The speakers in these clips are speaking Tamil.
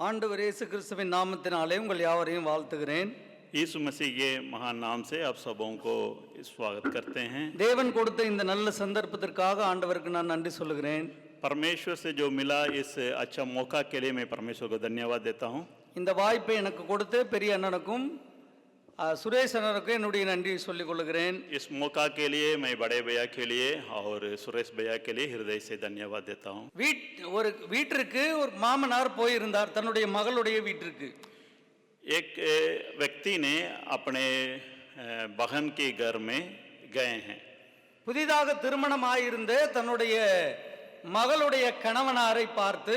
ஆண்டவர் இயேசு கிறிஸ்துவின் நாமத்தினாலே உங்கள் யாவரையும் வாழ்த்துகிறேன். यीशु मसीह के महान नाम से आप सबों को स्वागत करते हैं. தேவன் கொடுத்த இந்த நல்ல சந்தர்ப்பத்திற்காக ஆண்டவருக்கு நான் நன்றி சொல்லுகிறேன். परमेश्वर से जो मिला इस अच्छा मौका के लिए मैं परमेश्वर को धन्यवाद देता हूँ. இந்த வாய்ப்பை எனக்கு கொடுத்த பெரிய அண்ணனுக்கும் சுரேஷ் அண்ணனுக்கும் என்னுடைய நன்றி சொல்லிக் கொள்கிறேன். इस मौका के लिए मैं बड़े भैया के लिए और सुरेश भैया के लिए हृदय से धन्यवाद देता हूँ. ஒரு வீட்டிற்கு ஒரு மாமனார் போயிருந்தார், தன்னுடைய மகளுடைய வீட்டிற்கு. एक व्यक्ति ने अपने बहन के घर में गए हैं. புதிதாக திருமணம் ஆயிருந்த தன்னுடைய மகளுடைய கணவனாரை பார்த்து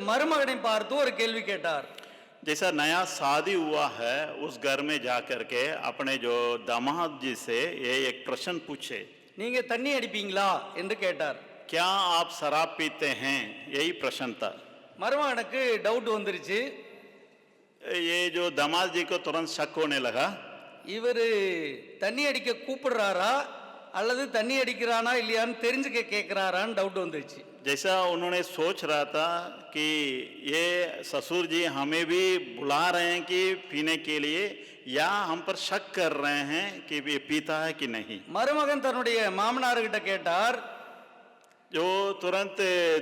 மருமகனை பார்த்து ஒரு கேள்வி கேட்டார். जैसा नया शादी हुआ है उस घर में जाकर के अपने जो दामाद जी से ये एक प्रश्न पूछे. நீங்க தண்ணி அடிப்பீங்களா என்று கேட்டார். क्या आप शराब पीते हैं, यही प्रश्न था. மருமகனுக்கு டவுட் வந்துருச்சு. ये जो दामाद जी को तुरंत शक होने लगा. இவரு தண்ணி அடிக்க கூப்பிடுறாரா அல்லது தண்ணி அடிக்கிறானா இல்லையான்னு தெரிஞ்சுக்க கேட்கிறாரான்னு டவுட் வந்துருச்சு. जैसा उन्होंने सोच रहा था कि ये ससुर जी हमें भी बुला रहे हैं कि पीने के लिए, या हम पर शक कर रहे हैं कि ये पीता है कि नहीं. மருமகன் தன்னுடைய மாமனார்கிட்ட கேட்டார். जो तुरंत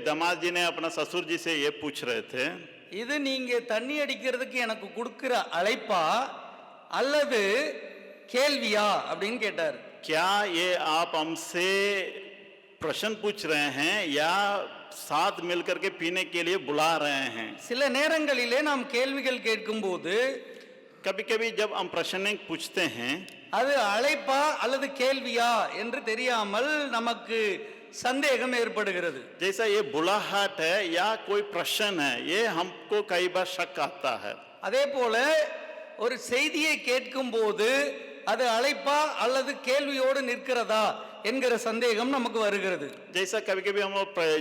दामाद जी ने अपना ससुर जी से ये पूछ रहे थे, இது நீங்க தண்ணி அடிக்கிறதுக்கு எனக்கு கொடுக்கிற அழைப்பா அல்லது கேள்வியா அப்படின்னு கேட்டார். क्या ये आप हमसे प्रश्न पूछ रहे हैं या साथ मिलकर के पीने के लिए बुला रहे हैं. சில நேரங்களிலே நாம் கேள்விகள் கேட்கும்போது कभी कभी जब हम प्रश्न पूछते हैं அது அழைப்பா அல்லது கேள்வியா என்று தெரியாமல் நமக்கு சந்தேகம் ஏற்படுகிறது. जैसा ये बुलाहट है या कोई प्रश्न है, ये हमको कई बार शक आता है. அதே போல ஒரு செய்தியை கேட்கும் போது அது அழைப்பா அல்லது கேள்வியோடு நிற்கிறதா என்கிற சந்தேகம் நமக்கு வருகிறது. जैसा कभी कभी हम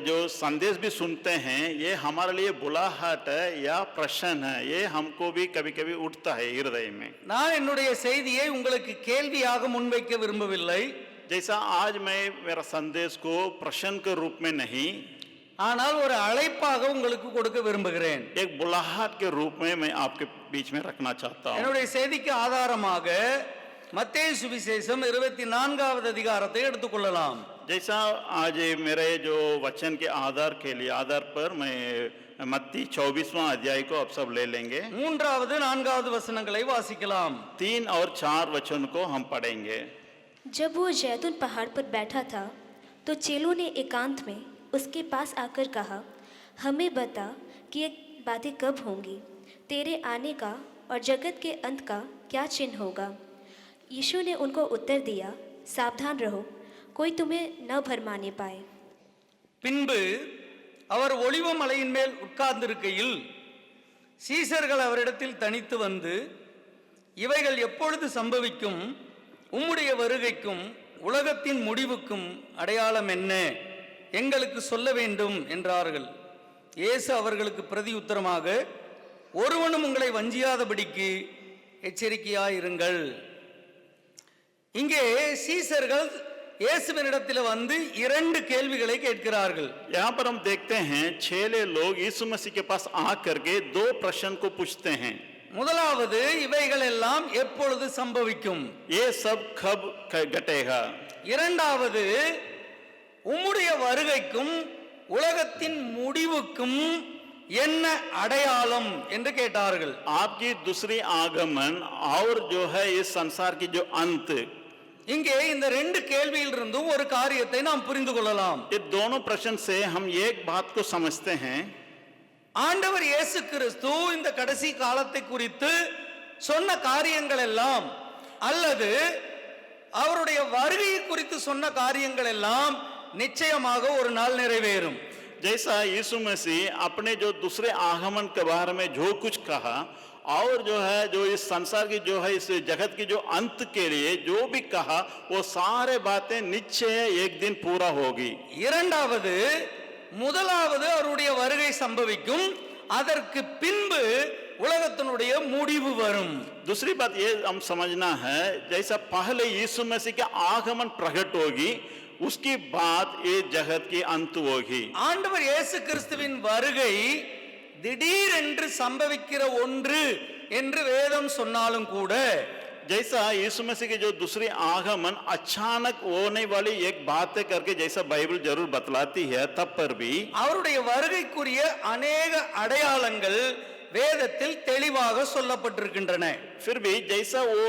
जो संदेश भी सुनते हैं ये हमारे लिए बुलाहट है या प्रश्न है, ये हमको भी कभी कभी उठता है हृदय में. நான் என்னுடைய செய்தியை உங்களுக்கு கேள்வியாக முன்வைக்க விரும்பவில்லை. जैसा आज मैं मेरा संदेश को प्रश्न के रूप में नहीं, ஆனால் ஒரு அழைப்பாக உங்களுக்கு கொடுக்க விரும்புகிறேன். एक बुलाहट के रूप में मैं आपके बीच में रखना चाहता हूँ. என்னுடைய செய்திக்கு ஆதாரமாக மத்தேயு சுவிசேஷம் 24வது அதிகாரத்தை எடுத்துக்கொள்ளலாம். जैसा आज मेरे जो वचन के आधार पर मैं मत्ती 24वां अध्याय को आप सब ले लेंगे. 3வது 4வது वचनங்களை வாசிக்கலாம். 3 और 4 वचन को हम पढ़ेंगे. जब वो जैतून पहाड़ पर बैठा था तो चेलों ने एकांत में उसके पास आकर कहा, हमें बता कि ये बातें कब होंगी, तेरे आने का और जगत के अंत का क्या चिन्ह होगा. यीशु ने उनको उत्तर दिया, सावधान रहो, कोई तुम्हें न भरमाने पाए. பின்பு அவர் ஒலிவ மலையின் மேல் உட்கார்ந்திருக்கையில் சீசர்கள் அவரிடத்தில் தனித்து வந்து, இவைகள் எப்பொழுது சம்பவிக்கும், உம்முடைய வருகைக்கும் உலகத்தின் முடிவுக்கும் அடையாளம் என்ன, எங்களுக்கு சொல்ல வேண்டும் என்றார்கள். இயேசு அவர்களுக்கு பிரதி உத்தரமாக, ஒருவனும் உங்களை வஞ்சியாதபடிக்கு எச்சரிக்கையாயிருங்கள். இங்கே சீசர்கள் இயேசுவினிடத்தில் வந்து 2 கேள்விகளை கேட்கிறார்கள். यहाँ पर हम देखते हैं 6 लोग यीशु मसीह के पास आकर के 2 प्रश्न को पूछते हैं. முதலாவது, இவைகள் எல்லாம் எப்பொழுது சம்பவிக்கும், ये सब कब घटेगा. இரண்டாவது, உம்முடைய வருகைக்கும் உலகத்தின் முடிவுக்கும் என்ன அடையாளம் என்று கேட்டார்கள். आपकी दूसरी आगमन और जो है इस संसार की जो अंत. இங்கே இந்த 2 கேள்வியிலிருந்தும் ஒரு காரியத்தை நாம் புரிந்து கொள்ளலாம். ये दोनों प्रश्न से हम एक बात को समझते हैं. ஆண்டவர் இயேசு கிறிஸ்து இந்த கடைசி காலத்தை குறித்து சொன்ன காரியங்கள் எல்லாம் அல்லது அவருடைய வருகை குறித்து சொன்ன காரியங்கள் எல்லாம் நிச்சயமாக ஒரு நாள் நிறைவேறும். जैसा यीशु मसीह अपने जो दूसरे आगमन के बारे में जो कुछ कहा और जो है जो इस संसार की जो है इस जगत की जो अंत के लिए जो भी कहा वो सारे बातें निश्चय एक दिन पूरा होगी. இரண்டாவது, முதலாவது அவருடைய வருகை சம்பவிக்கும், அதற்கு பின்பு உலகத்தினுடைய முடிவு வரும். दूसरी बात ये हम समझना है, जैसा पहले यीशु मसीह का आगमन प्रकट होगी उसके बाद ये जगत की अंत होगी. ஆண்டவர் இயேசு கிறிஸ்துவின் வருகை திடீரென்று சம்பவிக்கிற ஒன்று என்று வேதம் சொன்னாலும் கூட जैसा यीशु मसीह के जो दूसरी आगमन अचानक होने वाली एक बात करके जैसा बाइबल जरूर बतलाती है, तब पर भी அவருடைய வருகைக்குரிய अनेक அடையாளங்கள் வேதத்தில் தெளிவாக சொல்லப்பட்டிருக்கின்றன. फिर भी जैसा वो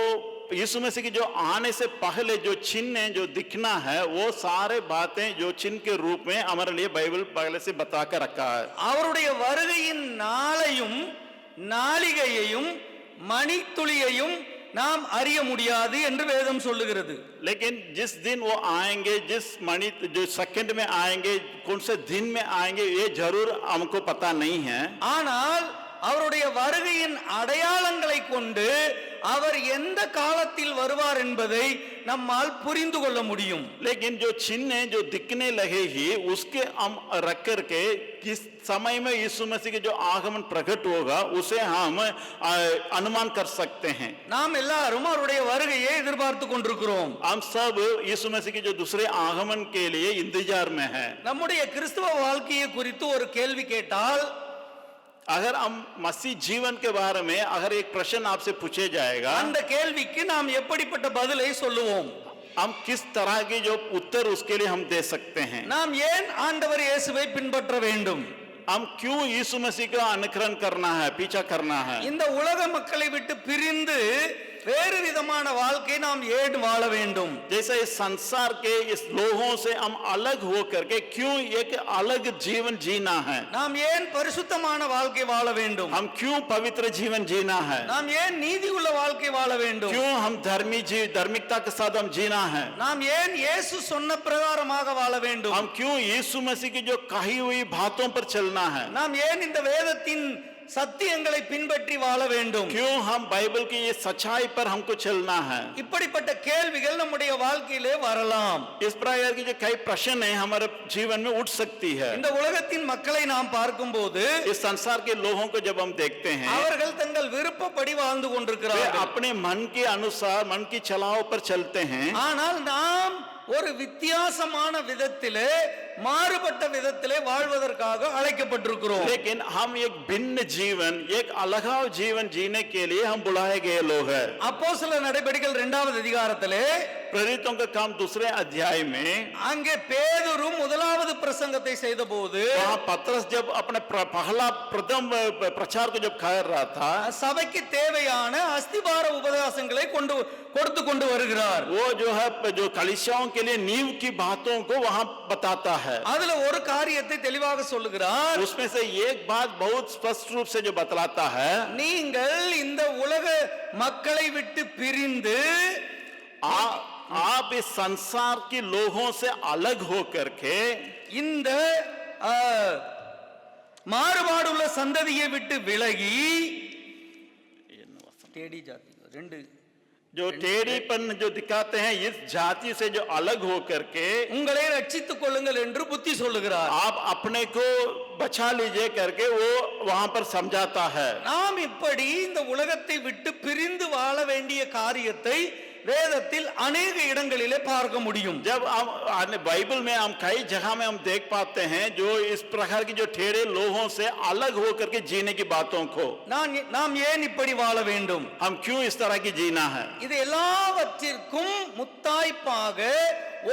यीशु मसीह की जो आने से पहले जो चिन्ह है, जो दिखना है, वो सारे बातें जो चिन्ह के रूप में हमारे लिए बाइबल पहले से बता कर रखा है. அவருடைய வருகையின் நாளையும் நாளிகையையும் மணித்துளியையும் நாம் அறிய முடியாது என்று வேதம் சொல்லுகிறது. लेकिन जिस दिन वो आएंगे, जिस मणि जो सेकंड में आएंगे, कौन से दिन में आएंगे, ये जरूर हमको पता नहीं है. ஆனால் அவருடைய வருகையின் அடையாளங்களை கொண்டு அவர் எந்த காலத்தில் வருவார் என்பதை நம்மால் புரிந்து கொள்ள முடியும். लेकिन जो चिन्ह जो दिखने लगे ही उसके हम रख करके किस समय में यीशु मसीह के जो आगमन प्रकट होगा उसे हम अनुमान कर सकते हैं. நாம் எல்லாரும் அவருடைய வருகையை எதிர்பார்த்து கொண்டிருக்கிறோம். हम सब यीशु मसीह के जो दूसरे आगमन के लिए इंतजार में हैं. நம்முடைய கிறிஸ்தவ வாழ்க்கையை குறித்து ஒரு கேள்வி கேட்டால், अगर हम मसीह जीवन के बारे में अगर एक प्रश्न आपसे पूछे जाएगा, அந்த கேள்விக்கு நாம் எப்படிப்பட்ட பதிலை சொல்லுவோம்? हम किस तरह की जो उत्तर उसके लिए हम दे सकते हैं? நாம் ஏன் ஆண்டவர் இயேசுவை பின்பற்ற வேண்டும்? हम क्यों यीशु मसीह का अनुकरण करना है, पीछा करना है? இந்த உலக மக்களை விட்டு பிரிந்து வேறு விதமான வாழ்க்கை நாம் ஏன் வாழ வேண்டும்? जैसे इस संसार के इस लोगों से हम अलग हो करके क्यों एक अलग जीवन जीना है? நாம் ஏன் பரிசுத்தமான வாழ்க்கை வாழ வேண்டும்? हम क्यों पवित्र जीवन जीना है? நாம் ஏன் நீதி உள்ள வாழ்க்கை வாழ வேண்டும்? क्यों हम धार्मिकता के साथ हम जीना है? நாம் ஏன் இயேசு சொன்ன பிரகாரமாக வாழ வேண்டும்? हम क्यों यीशु मसीह की जो कही हुई बातों पर चलना है? நாம் ஏன் இந்த வேதத்தின் சத்தியங்களை பின்பற்றி வாழ வேண்டும்? क्यों हम बाइबल की ये सच्चाई पर हमको चलना है? இப்படிப்பட்ட கேள்விகள் நம்முடைய வாழ்க்கையிலே வரலாம். इस प्रकार की जो कई प्रश्न है हमारे जीवन में उठ सकती है. இந்த உலகத்தின் மக்களை நாம் பார்க்கும்போது इस संसार के लोगों को जब हम देखते हैं, அவர்கள் தங்கள் விருப்பப்படி வாழ்ந்து वे கொண்டிருக்கிறார்கள். अपने मन के अनुसार मन की चलाव पर चलते हैं. ஆனால் நாம் ஒரு வித்தியாசமான விதத்திலே மாறுபட்ட விதத்திலே வாழ்வதற்காக அழைக்கப்பட்டிருக்கிறோம். लेकिन हम एक भिन्न जीवन, एक अलगाव जीवन जीने के लिए हम बुलाए गए लोग हैं. அப்போஸ்தலர் நடபடிகள் 2வது அதிகாரத்திலே प्रेरितों का काम दूसरे अध्याय में அங்கே பேதுரு முதலாவது பிரசங்கத்தை செய்தபோது वहाँ पतरस जब अपने पहला प्रथम प्रचार को जब कर रहा था, சபைக்கு தேவையான அஸ்திபார உபதேசங்களை கொடுத்து கொண்டு வருகிறார். वो जो है जो कलीसियाओं के लिए नींव की बातों को वहाँ बताता है. அதுல ஒரு காரியத்தை தெளிவாக சொல்லுகிறார். उसमें से एक बात बहुत स्पष्ट रूप से जो बतलाता है, நீங்கள் இந்த உலக மக்களை விட்டு பிரிந்து आप इस संसार के लोगों से अलग होकर के இந்த மாறுபாடுள்ள சந்ததியை விட்டு விலகி தேடி जाति ரெண்டு जो टेढ़ीपन जो दिखाते हैं इस जाति से जो अलग होकर के உங்களை ரட்சித்துக் கொள்ளுங்கள் என்று புத்தி சொல்லுகிறார். आप अपने को बचा लीजिए करके वो वहां पर समझाता है. நாம் இப்படி இந்த உலகத்தை விட்டு பிரிந்து வாழ வேண்டிய காரியத்தை வேதத்தில் अनेक இடங்களிலே பார்க்க முடியும். जब हम बाइबल में हम कई जगह में हम देख पाते हैं जो इस प्रकार की जो टेढ़े लोगों से अलग होकर के जीने की बातों को, நாம் ஏன் இப்படி வாழ வேண்டும்? हम क्यों इस तरह की जीना है? இது எல்லாவற்றிற்கும் முத்தாய்ப்பாக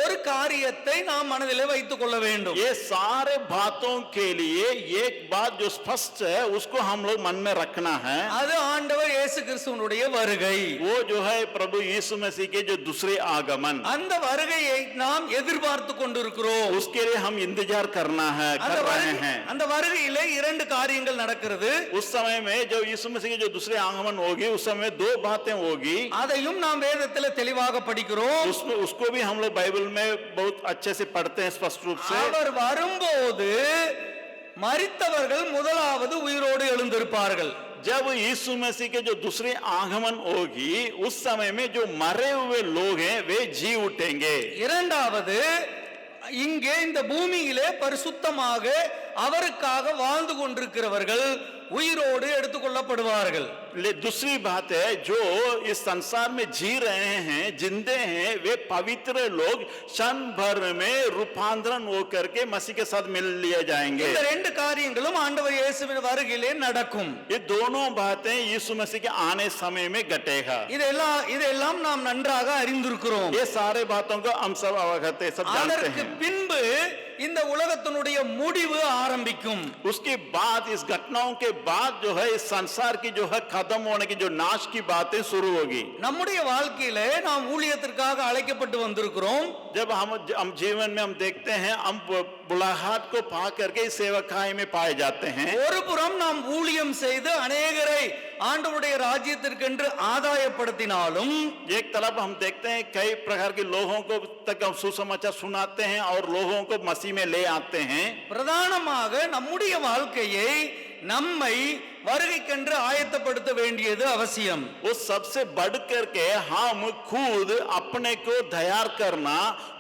ஒரு காரியத்தை நாம் மனதிலே வைத்துக் கொள்ள வேண்டும். ये सारे बातों के लिए एक बात जो स्पष्ट है उसको हम लोग मन में रखना है. அது ஆண்டவர் இயேசு கிறிஸ்துவினுடைய வருகை. वो जो है प्रभु यीशु मसीह के जो दूसरे आगमन, அந்த வருகையை நாம் எதிர்பார்த்து கொண்டிருக்கிறோம். उसके लिए हम इंतजार करना है, कर रहे हैं. அந்த வருகையிலே இரண்டு காரியங்கள் நடக்கிறது. उस समय में जब यीशु मसीह की जो दूसरे आगमन होगी उस समय दो बातें होगी. அதையும் நாம் வேதத்திலே தெளிவாக படிக்கிறோம். उसमें उसको भी हम लोग बाइबल में बहुत अच्छे से पढ़ते हैं स्पष्ट रूप से. அவர் வரும்போது மரித்தவர்கள் முதலாவது உயிரோடு எழுந்திருப்பார்கள். जब यीशु मसीह के जो दूसरे आगमन होगी उस समय में जो मरे हुए लोग हैं वे जी उठेंगे. இரண்டாவது இங்கே இந்த பூமியிலே பரிசுத்தமாக அவருக்காக வாழ்ந்து கொண்டிருக்கிறவர்கள் உயிரோடு எடுத்துக்கொள்ளப்படுவார்கள். दूसरी बात है, जो इस संसार में जी रहे हैं, जिंदे हैं, वे पवित्र लोग क्षण भर में रूपांतरण होकर के मसीह के साथ मिल लिए जाएंगे. இந்த ரெண்டு காரியங்களும் ஆண்டவர் இயேசுவின் வருகையிலே நடக்கும். ये दोनों बातें यीशु मसीह के आने समय में घटेगा. இதெல்லாம் நாம் நன்றாக அறிந்திருக்கிறோம். ये सारे बातों को हम सब अवगत है, सब जानते அதற்கு हैं. பின்பு இந்த உலகத்தினுடைய முடிவு ஆரம்பிக்கும். उसके बाद, इस घटनाओं के बाद जो है इस संसार की जो है खत्म होने की, जो नाश की बातें शुरू होगी. நம்முடைய வாழ்க்கையிலே நாம் ஊழியத்திற்காக அழைக்கப்பட்டு வந்திருக்கிறோம். जब हम जीवन में हम देखते हैं, हम बुलाहट को पा करके इस सेवकाई में पाए जाते हैं. ஒரு புறம் நாம் ஊழியம் செய்து अनेகரை ஆண்டவருடைய ராஜ்யத்திற்கென்று ஆதாயப்படுத்தினாலும், एक तरफ हम देखते हैं कई प्रकार के लोगों को तक हम सुसमाचार सुनाते हैं और लोगों को मसीह में ले आते हैं. பிரதானமாக நம்முடைய வாழ்க்கையை நம்மை வருகைக்கென்று ஆயத்தப்படுத்த வேண்டியது அவசியம். उस सबसे बढ़ करके हम खुद अपने को तैयार करना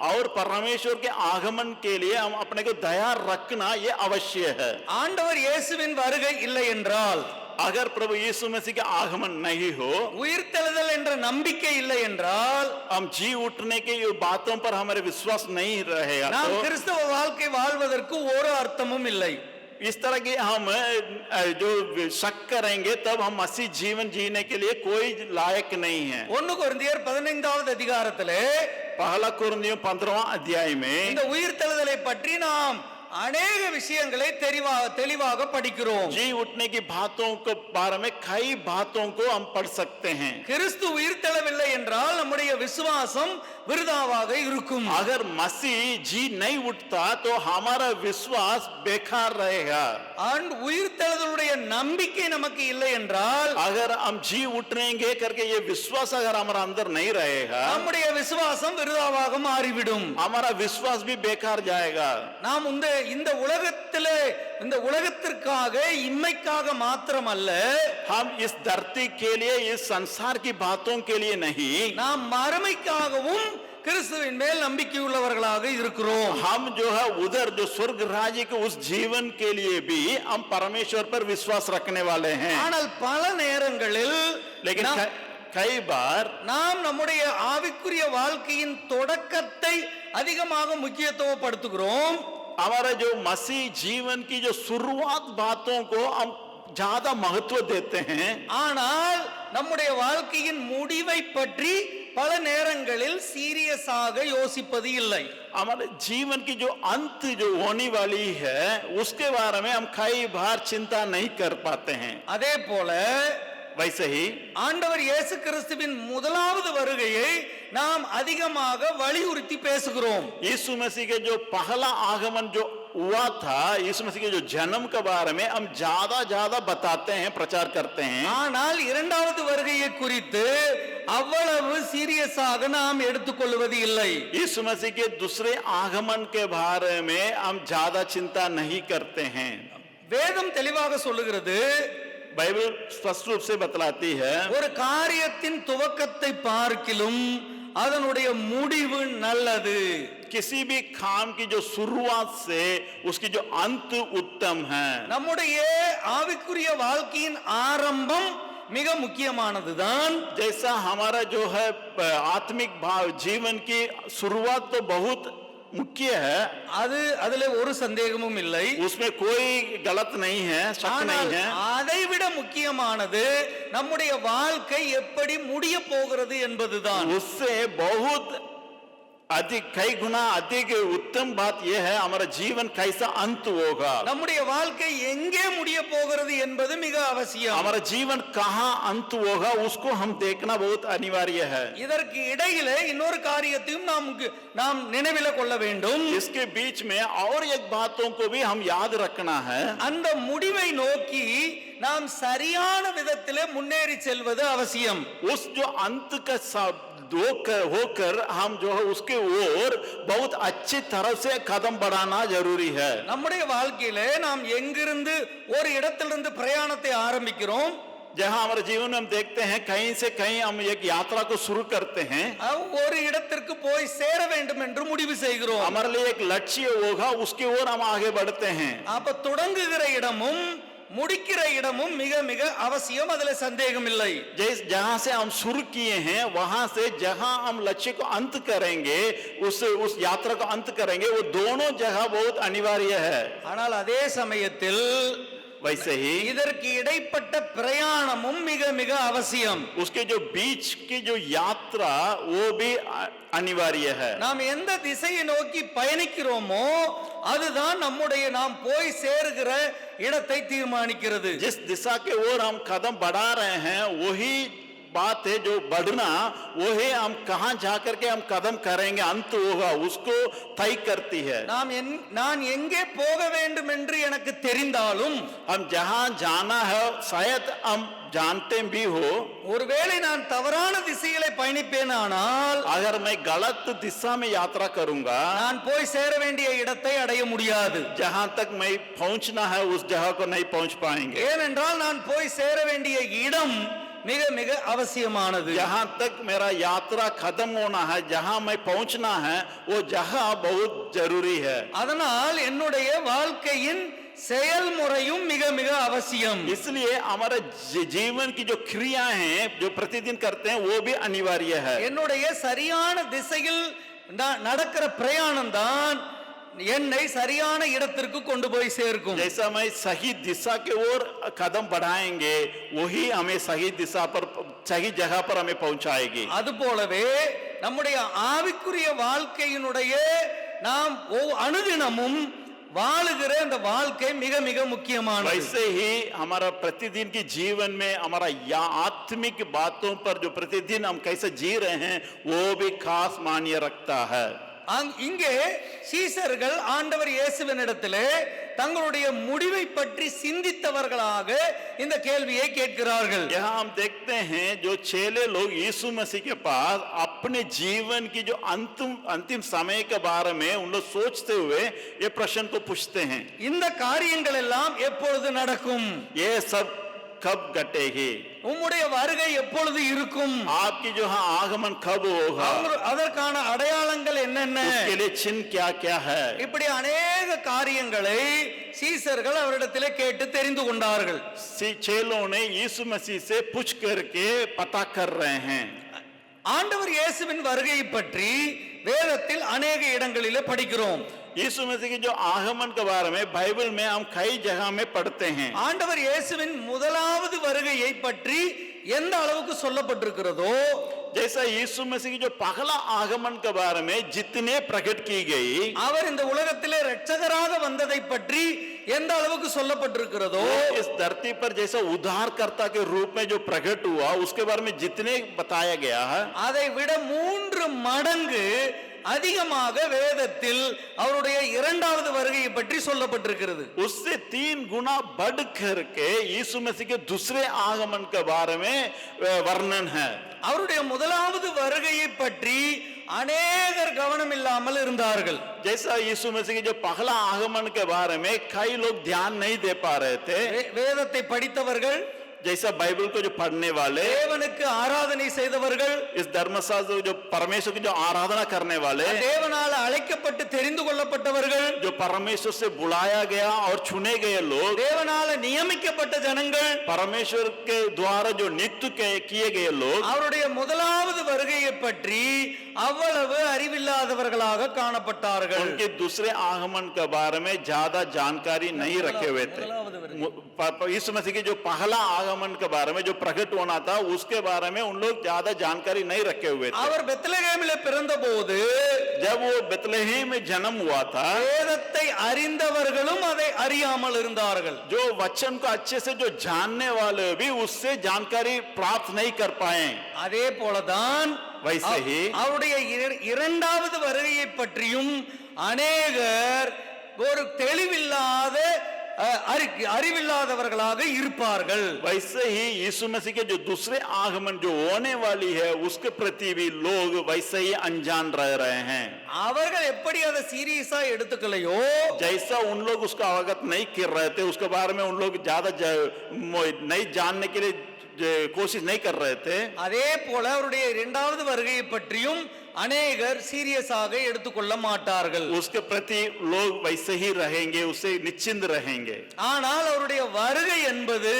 और परमेश्वर के आगमन के लिए हम अपने को तैयार रखना ये अवश्य है. ஆண்டவர் இயேசுவின் வருகை இல்லை என்றால், अगर प्रभु यीशु मसीह का आगमन नहीं हो, உயிர்த்தெழுதல் என்ற நம்பிக்கை இல்லை என்றால், हम जी उठने के ये बातों पर हमारे विश्वास नहीं रहेगा, நாம் तो கிறிஸ்தவ வாழ்க்கை வாழ்வதற்கு ஒரு அர்த்தமும் இல்லை. इस तरह के हम जो शक करेंगे, तब हम मसीह जीवन जीने के लिए कोई लायक नहीं है. 1 கொரிந்தியர் 15வது அதிகாரத்திலே पहला कुरिन्थियों 15वां अध्याय में இந்த உயிர்த்தெழுதலை பற்றி நாம் अनेक விஷயங்களை தெளிவாக படிக்கிறோம். जी उठने की बातों के बारे में कई बातों को हम पढ़ सकते हैं. கிறிஸ்து உயிர்த்தெழவில்லை என்றால் நம்முடைய விசுவாசம் விருதாவாக இருக்கும். अगर मसीह जी नहीं उठता तो हमारा विश्वास बेकार रहेगा. உயிர்த்தெழுதலுடைய நம்பிக்கை நமக்கு இல்லை என்றால், अगर हम जी उठेंगे करके ये विश्वास अगर हमारा अंदर नहीं रहेगा, நம்முடைய விசுவாசம் விருதாவாக மாறிவிடும். हमारा विश्वास भी बेकार जाएगा. நாம் இந்த உலகத்திலே, இந்த உலகத்திற்காக இம்மைக்காக மாத்திரமல்ல, हम इस धरती के लिए, इस संसार की बातों के लिए नहीं, நாம் மறுமைக்காகவும் கிறிஸ்துவின் மேல் நம்பிக்கையுள்ளவர்களாக இருக்கிறோம். हम जो है उधर जो स्वर्ग राज्य के उस जीवन के लिए भी हम परमेश्वर पर विश्वास रखने वाले हैं. ஆனால் பல நேரங்களில் लेकिन कई बार நாம் நம்முடைய ஆவிக்குரிய வாழ்க்கையின் தொடக்கத்தை அதிகமாக முக்கியத்துவப்படுத்துகிறோம். हमारा जो मसीह जीवन की जो शुरुआत बातों को हम ज्यादा महत्व देते हैं. ஆனால் நம்முடைய வாழ்க்கையின் முடிவை பற்றி பல நேரங்களில் சீரியஸாக யோசிப்பது இல்லை. हमारे जीवन की जो अंत जो होने वाली है, उसके बारे में हम कई बार चिंता नहीं कर पाते हैं. அதே போல वैसे ही ஆண்டவர் இயேசு கிறிஸ்துவின் முதலாவது வருகையை நாம் அதிகமாக வலியுறுத்தி பேசுகிறோம். यीशु मसीह के जो पहला आगमन जो हुआ था, यीशु मसीह के जो जन्म के बारे में हम ज्यादा बताते हैं, प्रचार करते हैं. ஆனால் இரண்டாவது வருகையை குறித்து அவ்வளவு சீரியஸாக நாம் எடுத்துக்கொள்வது இல்லை. यीशु मसीह के दूसरे आगमन के बारे में हम ज्यादा चिंता नहीं करते हैं. வேதம் தெளிவாக சொல்லுகிறது, बाइबल स्पष्ट रूप से बतलाती है, ஒரு காரியத்தின் துவக்கத்தை பார்க்கிலும் அதனுடைய முடிவு நல்லது. किसी भी काम की जो शुरुआत से उसकी जो अंत उत्तम है. நம்முடைய ஆவிக்குரிய வாழ்க்கையின் ஆரம்பம் மிக முக்கியமானதுதான். जैसा हमारा जो है आत्मिक भाव जीवन की शुरुआत तो बहुत मुख्य है, அதுல ஒரு சந்தேகமும் இல்லை. उसमें कोई गलत नहीं है, शक नहीं है. அதைவிட முக்கியமானது நம்முடைய வாழ்க்கை எப்படி முடிய போகிறது என்பதுதான். उससे बहुत अधिक, कई गुना अधिक उत्तम बात यह है हमारा जीवन कैसा अंत होगा. நம்முடைய வாழ்க்கை எங்கே முடிய போகிறது என்பது மிக அவசியம். हमारा जीवन कहाँ अंत होगा उसको हम देखना बहुत अनिवार्य है. இதற்கு இடையிலே இன்னொரு காரியத்தையும் நாம் நினைவில் கொள்ள வேண்டும். इसके बीच में और एक बातों को भी हम याद रखना है. அந்த முடிவை நோக்கி நாம் சரியான விதத்திலே முன்னேறி செல்வது அவசியம். उस जो अंत का होकर हम जो है उसके ओर बहुत अच्छी तरह से कदम बढ़ाना जरूरी है. நம்முடைய வாழ்க்கையிலே நாம் எங்கிருந்து ஒரு இடத்திலிருந்து பிரயாணத்தை ஆரம்பிக்கிறோம், जहां हमारे जीवन में हम देखते हैं कहीं से कहीं हम एक यात्रा को शुरू करते हैं, ஒரு இடத்திற்கு போய் சேர வேண்டும் என்று முடிவு செய்கிறோம். हमारे लिए एक लक्ष्य होगा, उसकी ओर हम आगे बढ़ते हैं. அப்ப தொடங்குகிற இடமும் முடிக்கிற இடமும் மிக மிக அவசியம், அதுல சந்தேகம் இல்லை. जहां से हम शुरू किए हैं वहां से जहां हम लक्ष्य को अंत करेंगे, उस यात्रा को अंत करेंगे, वो दोनों जगह बहुत अनिवार्य है. ஆனால் அதே சமயத்தில் वैसे ही இதற்கு இடைப்பட்ட பிரயாணமும் மிக மிக அவசியம். उसके जो बीच की जो यात्रा वो भी अनिवार्य है. நாம் எந்த திசையை நோக்கி பயணிக்கிறோமோ அதுதான் நம்முடைய நாம் போய் சேருகிற இடத்தை தீர்மானிக்கிறது. जिस दिशा के ओर हम कदम बढ़ा रहे हैं वही बात है, जो बढ़ना वो है हम कहां जाकर के हम कदम करेंगे, अंत होगा, उसको तय करती है. நான் எங்கே போக வேண்டும் என்று எனக்கு தெரிந்தாலும் हम जहां जाना है शायद हम जानते भी हो, ஒருவேளை நான் தவறான திசைகளை பயணிப்பேனானால் अगर मैं गलत दिशा में यात्रा करूंगा, நான் போய் சேர வேண்டிய இடத்தை அடைய முடியாது. जहां तक मैं पहुंचना है उस जगह को नहीं पहुंच पाएंगे. ஏனென்றால் நான் போய் சேர வேண்டிய இடம் மிக மிக அவசியமானது. जहां तक मेरा यात्रा खत्म होना है, जहां मैं पहुंचना है वो जगह बहुत जरूरी है. அதனால் என்னுடைய வாழ்க்கையின் செயல்முறையும் மிக மிக அவசியம். इसलिए हमारे जीवन की जो क्रियाएं हैं जो प्रतिदिन करते हैं वो भी अनिवार्य है. என்னுடைய சரியான திசையில் நடக்கிற பிரயாணம் தான் என்னை சரியான இடத்திற்கு கொண்டு போய் சேர்க்கும். जैसा मैं सही दिशा के ओर कदम बढ़ाएंगे वही हमें सही दिशा पर, सही जगह पर हमें पहुंचाएगी. அதுபோலவே நம்முடைய ஆவிக்குரிய வாழ்க்கையினுடைய நாம் அனுதினமும் வாழுகிற அந்த வாழ்க்கை மிக மிக முக்கியமானது. वैसे ही हमारा प्रतिदिन के जीवन में हमारा आत्मिक बातों पर जो प्रतिदिन हम कैसे जी रहे हैं वो भी खास मान्य रखता है. இங்கே சீசர்கள் ஆண்டவர் இயேசுவினிடத்திலே தங்களுடைய முடிவை பற்றி சிந்தித்தவர்களாக இந்த கேள்வியை கேட்கிறார்கள். यहाँ हम देखते हैं जो चेले लोग यीशु मसीह के पास अपने जीवन की जो अंतिम समय के बारे में उन लोग सोचते हुए ये प्रश्न को पूछते हैं, இந்த காரியங்கள் எல்லாம் எப்பொழுது நடக்கும்? ये सब कब घटेगी? உம்முடைய வருகை எப்பொழுது இருக்கும்? आपकी जो आगमन कब होगा? அதற்கான அடையாளங்கள் என்னென்ன? उसके लिए चिन्ह क्या क्या है? இப்படி अनेक காரியங்களை சீசர்கள் அவரிடத்திலே கேட்டு தெரிந்து கொண்டார்கள். चेलों ने यीशु मसीह से पूछ करके पता कर रहे हैं. ஆண்டவர் இயேசுவின் வருகையை பற்றி வேதத்தில் अनेक இடங்களிலே படிக்கிறோம். यीशु मसीह के जो आगमन के बारे में बाइबल में हम कई जगह में पढ़ते हैं. ஆண்டவர் இயேசுவின் முதலாவது வருகையை பற்றி எந்த அளவுக்கு சொல்லப்பட்டிருக்கிறதோ, जैसा यीशु मसीह की जो पहला आगमन के बारे में जितने प्रकट की गई, அவர் இந்த உலகத்திலே இரட்சகராக வந்ததை பற்றி எந்த அளவுக்கு சொல்லப்பட்டிருக்கிறதோ, इस धरती पर जैसा उद्धारकर्ता के रूप में जो प्रकट हुआ उसके बारे में जितने बताया गया है, அதை விட 3 மடங்கு அதிகமாக வேதத்தில் அவருடைய இரண்டாவது வருகையை பற்றி சொல்லப்பட்டிருக்கிறது. उससे 3 गुना बढ़ करके यीशु मसीह के दूसरे आगमन के बारे में वर्णन है. அவருடைய முதலாவது வருகையை பற்றி अनेகர் கவனம் இல்லாமல் இருந்தார்கள். जैसा यीशु मसीह के जो पहला आगमन के बारे में कई लोग ध्यान नहीं दे पा रहे थे. வேதத்தை படித்தவர்கள், जैसा बाइबल को जो पढ़ने वाले, தேவனுக்கு ஆராதனை செய்தவர்கள், इस धर्मशास्त्र जो परमेश्वर की जो आराधना करने वाले, தேவனால அழைக்கப்பட்டு தெரிந்து கொள்ளப்பட்டவர்கள், जो परमेश्वर से बुलाया गया और चुने गए लोग, தேவனால நியமிக்கப்பட்ட ஜனங்கள், परमेश्वर के द्वारा जो नियुक्त किए गए लोग, அவருடைய முதலாவது வருகையை பற்றி அவ்வளவு அறிவில்லாதவர்களாக காணப்பட்டார்கள். उनके दूसरे आगमन के बारे में ज्यादा जानकारी नहीं रखे हुए थे. यीशु मसीह के जो पहला आगमन के बारे में जो प्रकट होना था उसके बारे में उन लोग ज्यादा जानकारी नहीं रखे हुए थे. அவர் பெத்லகேமிலே பிறந்தபோது जब वो बेतलेहम में जन्म हुआ था, வேதத்தை அறிந்தவர்களும் அதை அறியாமல் இருந்தார்கள். जो वचन को अच्छे से जो जानने वाले भी उससे जानकारी प्राप्त नहीं कर पाए. அதே போலதான் वैसे ही அவருடைய இரண்டாவது வருகையை பற்றியும் அநேகர் ஒரு தெளிவில்லாத அறிவில்லாதவர்களாக இருப்பார்கள். वैसे ही यीशु मसीह के जो दूसरे आगमन जो होने वाली है उसके प्रति भी लोग वैसे ही अनजान रह रहे हैं. அவர்கள் எப்படி அதை சீரியஸா எடுத்துக்கலையோ, जैसा उन लोग उसका अवगत नहीं कर रहे थे उसके बारे में उन लोग ज्यादा नहीं जानने के लिए कोशिश नहीं कर रहे थे, அதே போல அவருடைய இரண்டாவது வருகையை பற்றியும் அநேகர் சீரியஸாக எடுத்துக்கொள்ள மாட்டார்கள். उसके प्रति लोग वैसे ही रहेंगे, उससे निश्चिंत रहेंगे. ஆனால் அவருடைய வருகை என்பது